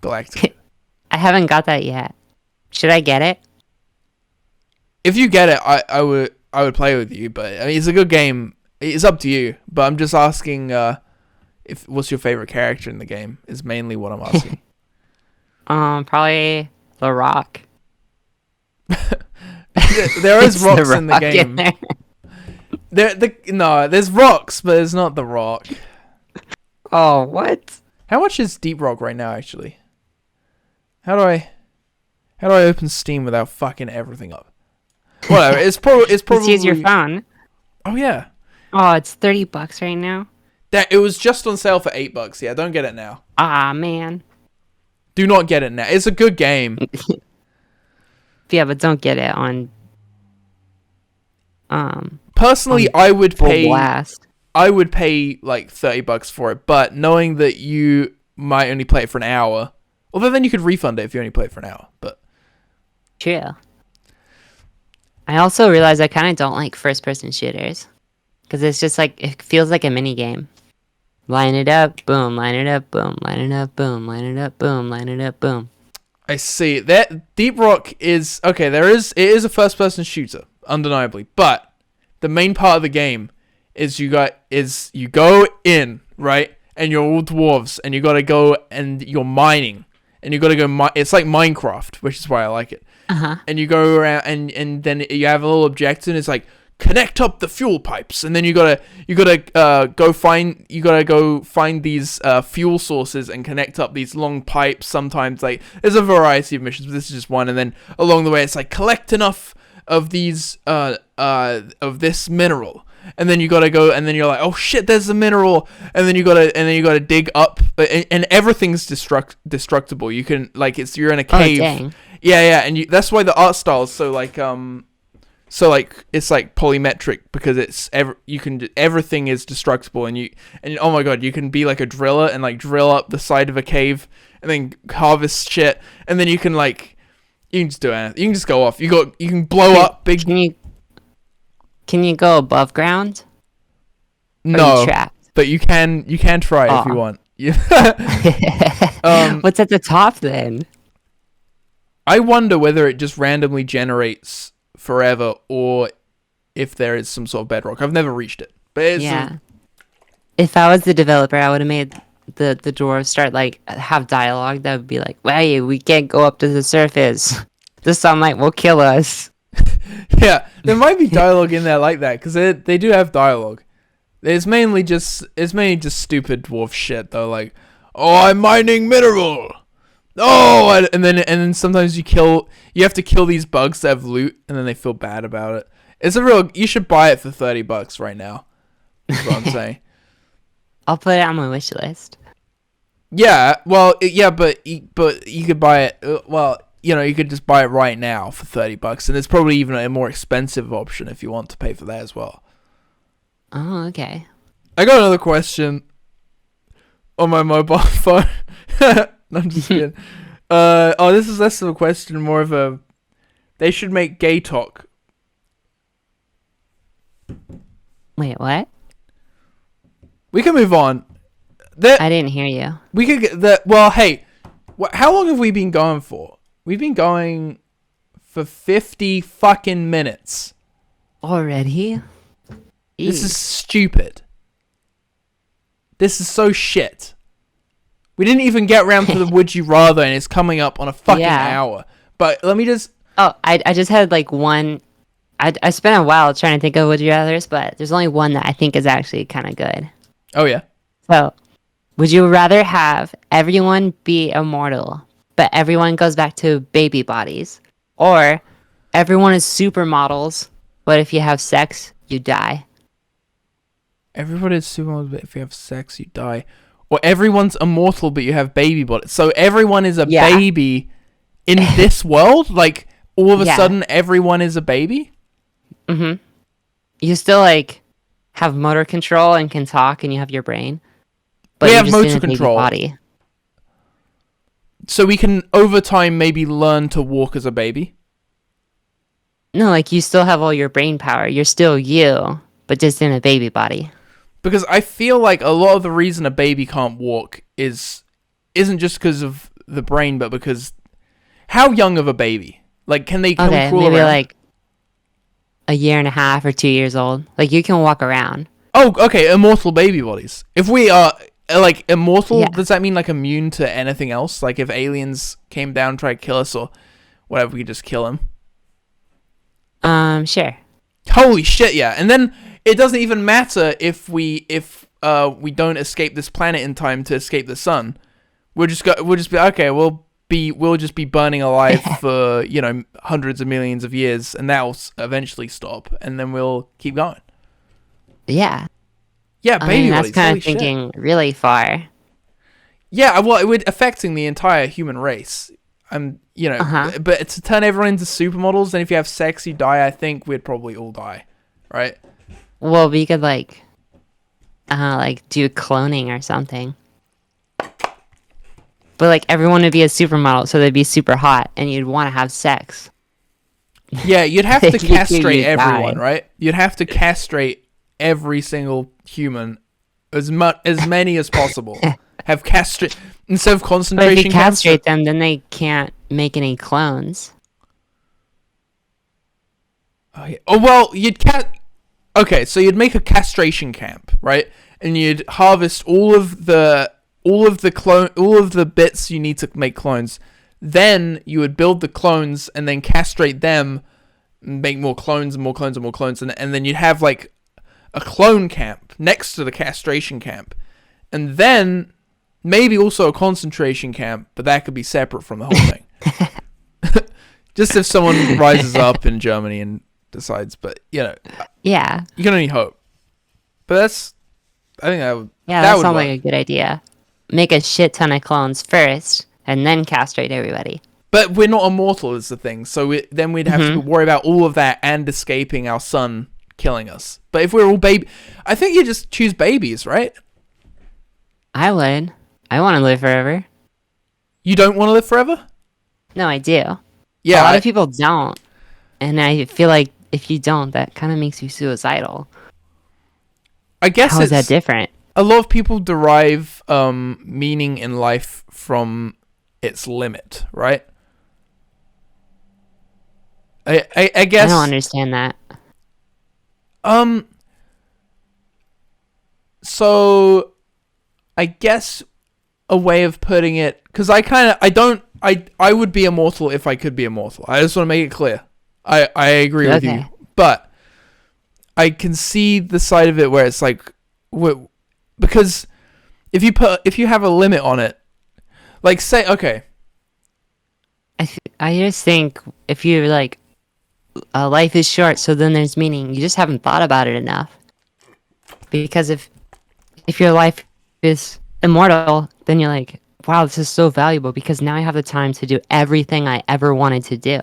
Galactic. I haven't got that yet. Should I get it? If you get it, I would play with you. But I mean, it's a good game. It's up to you. But I'm just asking. What's your favorite character in the game? Is mainly what I'm asking. Probably The Rock. There is rocks in the game. In there's rocks, but it's not The Rock. Oh, what? How much is Deep Rock right now, actually? How do I open Steam without fucking everything up? Whatever. It's probably. Just use your phone. Oh yeah. Oh, it's $30 right now. It was just on sale for $8. Yeah, don't get it now. Ah, man. Do not get it now. It's a good game. Yeah, but don't get it on. Personally, I would pay. Blast. I would pay like $30 for it, but knowing that you might only play it for an hour, although then you could refund it if you only play it for an hour. But true. I also realize I kind of don't like first-person shooters, because it's just like it feels like a mini game. Line it up, boom. Line it up, boom. Line it up, boom. Line it up, boom. Line it up, boom. I see. That Deep Rock is okay. It is a first-person shooter, undeniably. But the main part of the game is you go in, right, and you're all dwarves, and you gotta go and you're mining, and you got to go. It's like Minecraft, which is why I like it. And you go around, and then you have a little objective, and it's like connect up the fuel pipes, and then you gotta go find these fuel sources and connect up these long pipes. Sometimes like there's a variety of missions, but this is just one. And then along the way, it's like collect enough of these of this mineral, and then you gotta go, and then you're like, oh shit, there's a mineral, and then you gotta dig up, and everything's destructible. You can like you're in a cave. Oh, dang. Yeah, and that's why the art style is so like it's like polymetric, because everything is destructible, and oh my god, you can be like a driller and like drill up the side of a cave and then harvest shit, and then you can just do anything. You can just go off. You can blow up big. Can you go above ground? No, but you can try if you want. What's at the top then? I wonder whether it just randomly generates forever, or if there is some sort of bedrock. I've never reached it, but if I was the developer, I would have made the dwarves start have dialogue that would be like, "Hey, we can't go up to the surface. The sunlight will kill us." Yeah, there might be dialogue in there like that, because they do have dialogue. It's mainly just stupid dwarf shit though, like, "Oh, I'm mining mineral. Oh," and then sometimes you have to kill these bugs that have loot, and then they feel bad about it. You should buy it for $30 right now. That's what I'm saying. I'll put it on my wish list. Yeah, well, yeah, but you could buy it. Well, you could just buy it right now for $30, and it's probably even a more expensive option if you want to pay for that as well. Oh, okay. I got another question on my mobile phone. No, I'm just kidding. This is less of a question, more of a. They should make gay talk. Wait, what? We can move on. I didn't hear you. We could get that. Well, hey, how long have we been going for? We've been going for 50 fucking minutes already. This is stupid. This is so shit. We didn't even get around to the would you rather, and it's coming up on a fucking hour. But let me just... Oh, I just had one... I spent a while trying to think of would you rathers, but there's only one that I think is actually kind of good. Oh, yeah? So, would you rather have everyone be immortal, but everyone goes back to baby bodies? Or everyone is supermodels, but if you have sex, you die? Everybody is supermodels, but if you have sex, you die. Or everyone's immortal, but you have baby bodies. So everyone is a baby in this world? Like, all of a sudden, everyone is a baby? Mm-hmm. You still, have motor control and can talk, and you have your brain. But we have motor control. Body. So we can, over time, maybe learn to walk as a baby? No, you still have all your brain power. You're still you, but just in a baby body. Because I feel like a lot of the reason a baby can't walk isn't just because of the brain, but because... How young of a baby? Can they crawl maybe around? A year and a half or 2 years old. You can walk around. Oh, okay, immortal baby bodies. If we are, immortal, does that mean, immune to anything else? If aliens came down and tried to kill us or whatever, we could just kill them? Sure. Holy shit, yeah. And then it doesn't even matter if we don't escape this planet in time to escape the sun. We'll just be okay. We'll just be burning alive for hundreds of millions of years, and that'll eventually stop, and then we'll keep going. Yeah. Yeah, baby that's kind of thinking really far. Yeah, well, it would affecting the entire human race. But to turn everyone into supermodels, and if you have sex, you die. I think we'd probably all die, right? Well, we could do cloning or something. But everyone would be a supermodel, so they'd be super hot, and you'd want to have sex. Yeah, you'd have to castrate everyone, right? You'd have to castrate every single human, as many as possible. Have castrate instead of concentration. But if you castrate them, then they can't make any clones. Oh, yeah. Oh well, Okay, so you'd make a castration camp, right? And you'd harvest all of the all of the bits you need to make clones. Then you would build the clones and then castrate them, make more clones and more clones and more clones, and then you'd have like a clone camp next to the castration camp, and then maybe also a concentration camp, but that could be separate from the whole thing. Just if someone rises up in Germany and decides, but Yeah. you can only hope. But I think that would That sounds like a good idea. Make a shit ton of clones first, and then castrate everybody. But we're not immortal is the thing, so then we'd have to worry about all of that and escaping our sun killing us. But if we're all baby, I think you just choose babies, right? I would. I want to live forever. You don't want to live forever? No, I do. Yeah, a lot of people don't, and I feel like if you don't, that kind of makes you suicidal. I guess How is that different? A lot of people derive meaning in life from its limit, right? I guess I don't understand that. So I guess a way of putting it, because I would be immortal if I could be immortal. I just want to make it clear. I agree with you, but I can see the side of it where it's like, because if you have a limit on it, like say, okay, I just think if you're like, life is short, so then there's meaning. You just haven't thought about it enough. Because if your life is immortal, then you're like, wow, this is so valuable because now I have the time to do everything I ever wanted to do.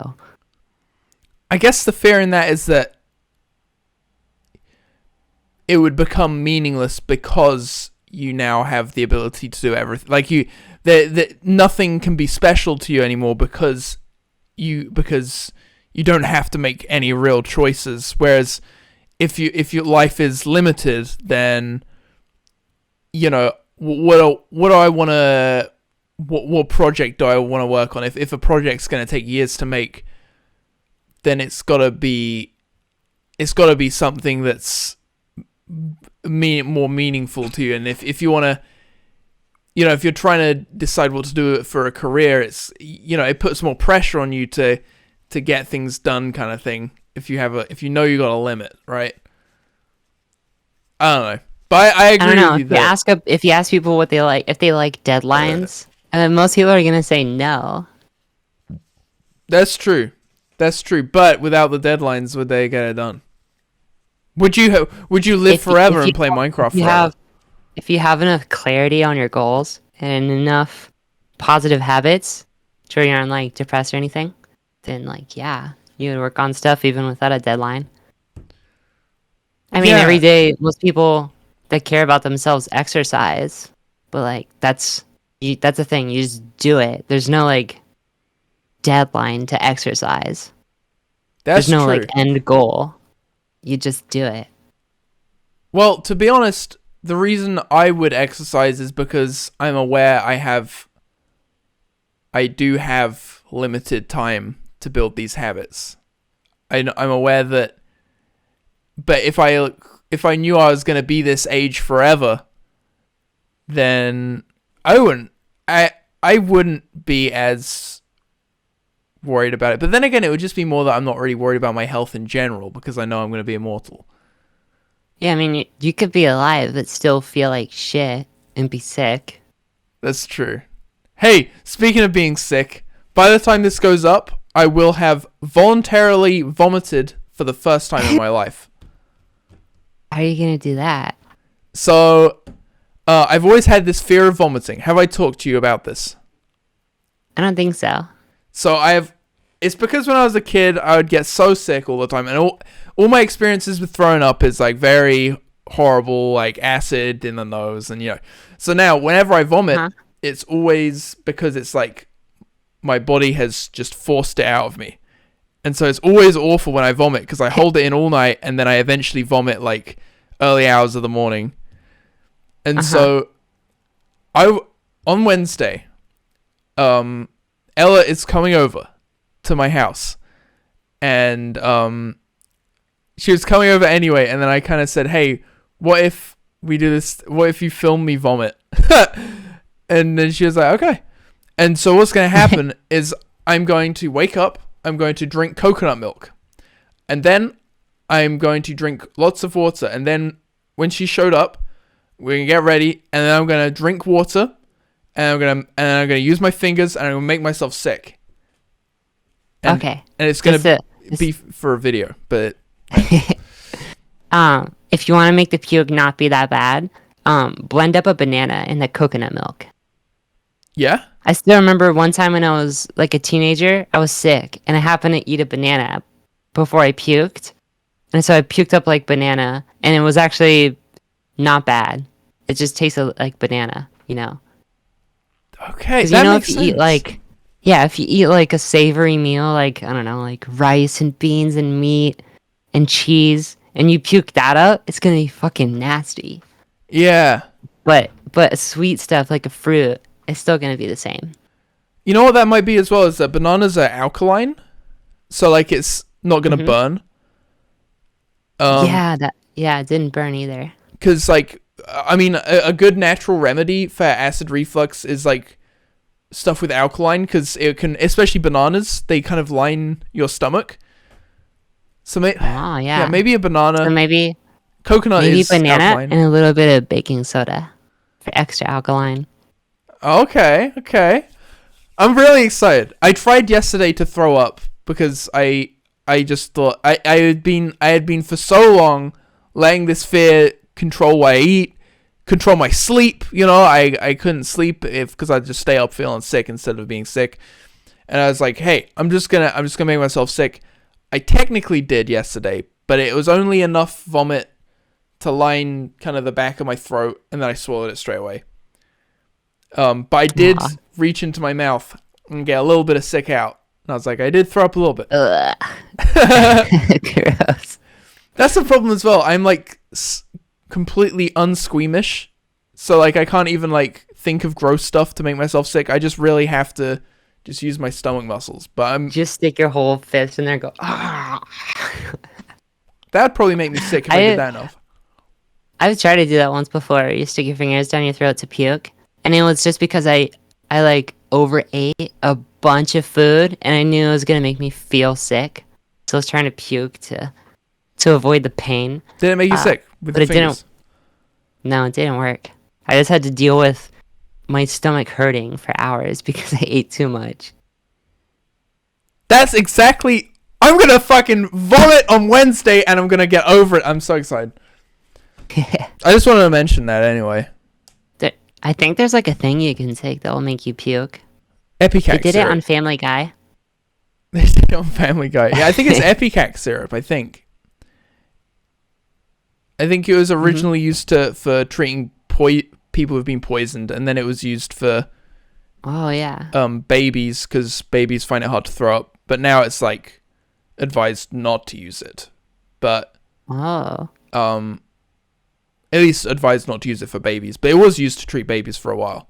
I guess the fear in that is that it would become meaningless because you now have the ability to do everything. Like nothing can be special to you anymore because you don't have to make any real choices. Whereas if your life is limited, then what do I want to, what project do I want to work on? If a project's going to take years to make, then it's got to be something that's more meaningful to you. And if you want to, if you're trying to decide what to do for a career, it's it puts more pressure on you to get things done, kind of thing. If you you got a limit, right? I don't know, but I agree with you. If you ask people what they like, if they like deadlines, most people are gonna say no. That's true. But without the deadlines, would they get it done? Would you live forever and play Minecraft forever? If you have enough clarity on your goals and enough positive habits, sure you aren't like depressed or anything, then you would work on stuff even without a deadline. I mean, every day most people that care about themselves exercise, but that's the thing. You just do it. There's no deadline to exercise. There's no end goal. You just do it. Well, to be honest, the reason I would exercise is because I'm aware I do have limited time to build these habits. I'm aware that, but if I knew I was going to be this age forever, then I wouldn't be as worried about it. But then again, it would just be more that I'm not really worried about my health in general because I know I'm going to be immortal. Yeah, I mean, you could be alive but still feel like shit and be sick. That's true. Hey, speaking of being sick, by the time this goes up, I will have voluntarily vomited for the first time in my life. How are you going to do that? So, I've always had this fear of vomiting. Have I talked to you about this? I don't think so. So it's because when I was a kid, I would get so sick all the time. And all my experiences with throwing up is very horrible, acid in the nose. And, so now whenever I vomit, it's always because it's my body has just forced it out of me. And so it's always awful when I vomit because I hold it in all night and then I eventually vomit early hours of the morning. And so on Wednesday, Ella is coming over to my house, and she was coming over anyway, and then I kind of said, hey, what if we do this? What if you film me vomit? And then she was like, okay. And so what's going to happen is I'm going to wake up, I'm going to drink coconut milk. And then I'm going to drink lots of water. And then when she showed up, we're going to get ready. And then I'm going to drink water. And I'm going to use my fingers. And I'm going to make myself sick. And, okay. And it's going to be for a video. But if you want to make the puke not be that bad, blend up a banana in the coconut milk. Yeah? I still remember one time when I was like a teenager, I was sick and I happened to eat a banana before I puked. And so I puked up like banana and it was actually not bad. It just tasted like banana, you know? Okay, that makes sense. If you eat like a savory meal, like, I don't know, like rice and beans and meat and cheese, and you puke that up, it's going to be fucking nasty. Yeah. But sweet stuff like a fruit, it's still going to be the same. You know what that might be as well, is that bananas are alkaline. So, like, it's not going to burn. It didn't burn either. Because, like, I mean, a good natural remedy for acid reflux is, like, stuff with alkaline. Because it can, especially bananas, they kind of line your stomach. So, maybe a banana. So maybe coconut is banana alkaline. And a little bit of baking soda for extra alkaline. Okay. I'm really excited. I tried yesterday to throw up because I just thought I had been for so long letting this fear control what I eat, control my sleep. You know, I couldn't sleep because I'd just stay up feeling sick instead of being sick. And I was like, hey, I'm just gonna make myself sick. I technically did yesterday, but it was only enough vomit to line kind of the back of my throat, and then I swallowed it straight away. But I did reach into my mouth and get a little bit of sick out. And I was like, I did throw up a little bit. Ugh. Gross. That's the problem as well. I'm like completely unsqueamish. So like I can't even like think of gross stuff to make myself sick. I just really have to just use my stomach muscles. But I'm just stick your whole fist in there and go, ah. That'd probably make me sick if I did that enough. I've tried to do that once before. You stick your fingers down your throat to puke. And it was just because I like overate a bunch of food and I knew it was going to make me feel sick. So I was trying to puke to avoid the pain. Did it make you sick with the fingers? No, it didn't work. I just had to deal with my stomach hurting for hours because I ate too much. That's exactly... I'm going to fucking vomit on Wednesday and I'm going to get over it. I'm so excited. I just wanted to mention that anyway. I think there's like a thing you can take that will make you puke. Epicac syrup. They did it on Family Guy. They did it on Family Guy. Yeah, I think it's Epicac syrup, I think. I think it was originally used for treating people who've been poisoned, and then it was used for babies, because babies find it hard to throw up. But now it's like advised not to use it. But at least advised not to use it for babies. But it was used to treat babies for a while.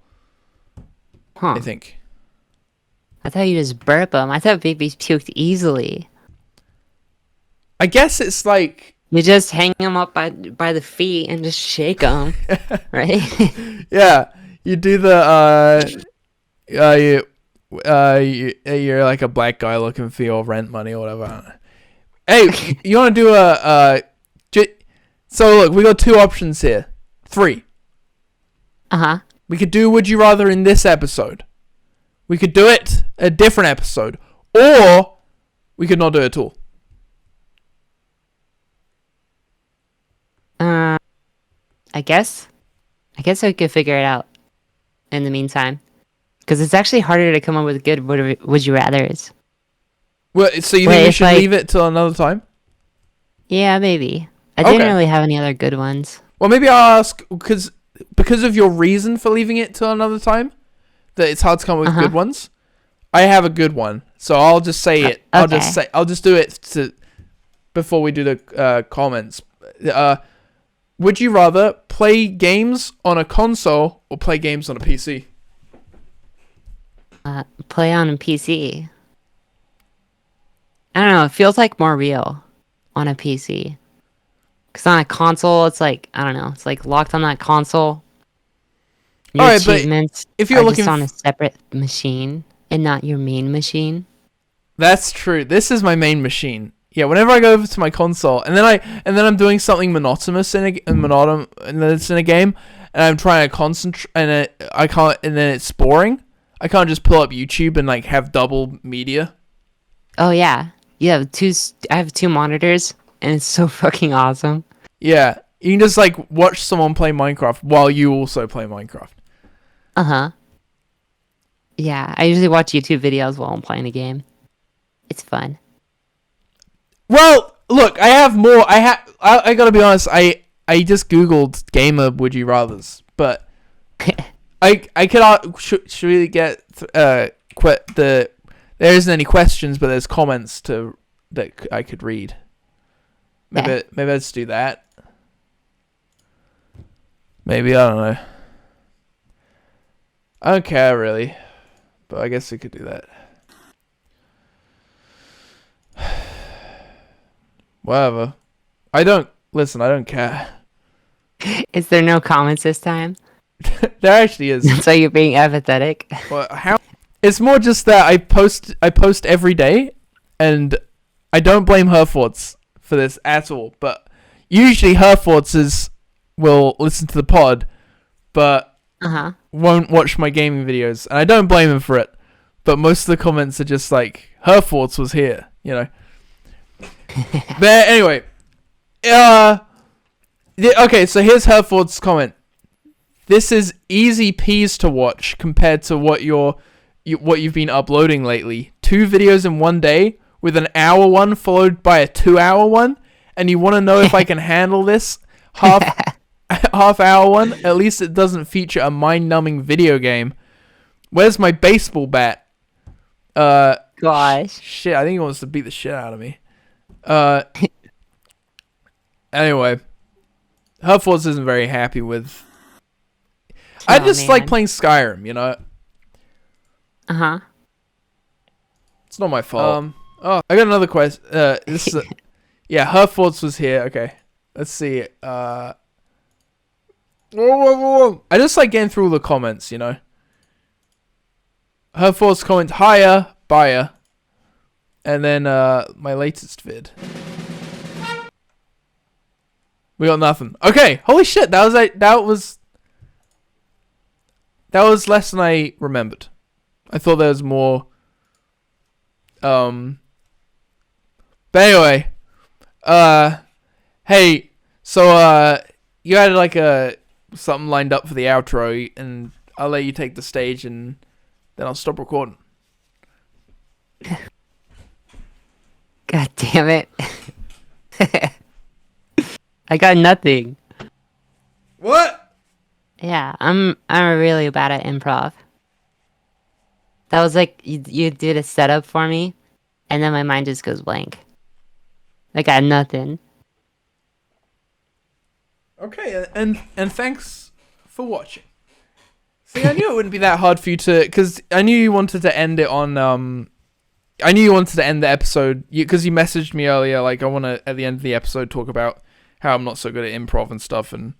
I think. I thought you just burp them. I thought babies puked easily. I guess it's like... You just hang them up by the feet and just shake them, right? Yeah. You do the... you're like a black guy looking for your rent money or whatever. Hey, you want to do a... So look, we got 2 options here. 3. We could do Would You Rather in this episode. We could do it a different episode. Or we could not do it at all. I guess I could figure it out in the meantime. Because it's actually harder to come up with good Would You Rathers. Well, so you think we should leave it till another time? Yeah, maybe. I didn't really have any other good ones. Well, maybe I'll ask, because of your reason for leaving it till another time, that it's hard to come up with good ones. I have a good one, so I'll just say it. Okay. I'll just do it before we do the comments. Would you rather play games on a console or play games on a PC? Play on a PC. I don't know. It feels like more real on a PC. Because on a console, it's like, I don't know. It's like locked on that console. Your Alright, but achievements if you're are looking just on a separate machine and not your main machine. That's true. This is my main machine. Yeah, whenever I go over to my console and then I'm doing something monotonous and then it's in a game and I'm trying to concentrate and I can't, and then it's boring. I can't just pull up YouTube and like have double media. Oh yeah, I have two monitors, and it's so fucking awesome. Yeah, you can just like watch someone play Minecraft while you also play Minecraft. Uh huh. Yeah, I usually watch YouTube videos while I'm playing a game. It's fun. Well, look, I have more. I gotta be honest. I just googled gamer would you rather's, but I could should we get there isn't any questions, but there's comments that I could read. Maybe let's do that. Maybe, I don't know. I don't care really, but I guess we could do that. Whatever. I don't care. Is there no comments this time? There actually is. So you're being apathetic? Well, how? It's more just that I post every day, and I don't blame Herfords for this at all. But usually Herfords will listen to the pod, but won't watch my gaming videos, and I don't blame him for it. But most of the comments are just like Herfords was here, you know. But anyway, okay. So here's Herford's comment. This is easy peas to watch compared to what you've been uploading lately. 2 videos in one day with an hour one followed by a 2-hour one, and you want to know if I can handle this half hour one? At least it doesn't feature a mind-numbing video game. Where's my baseball bat? Gosh. Shit, I think he wants to beat the shit out of me. Anyway, Herfords isn't very happy with. I just like playing Skyrim, you know. It's not my fault. I got another question. This is yeah, Herfords was here. Okay, let's see. I just like getting through all the comments, you know. Herfords comment higher buyer, and then my latest vid. We got nothing. Okay, holy shit, that was less than I remembered. I thought there was more. But anyway, hey, so you had like something lined up for the outro, and I'll let you take the stage, and then I'll stop recording. God damn it. I got nothing. What? Yeah, I'm really bad at improv. That was like you did a setup for me, and then my mind just goes blank. I got nothing. Okay, and thanks for watching. See, I knew it wouldn't be that hard for you to, because I knew you wanted to end it on I knew you wanted to end the episode because you messaged me earlier, like I want to at the end of the episode talk about how I'm not so good at improv and stuff, and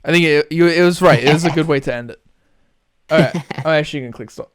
I think it was right. It was a good way to end it. All right, I'm actually gonna click stop.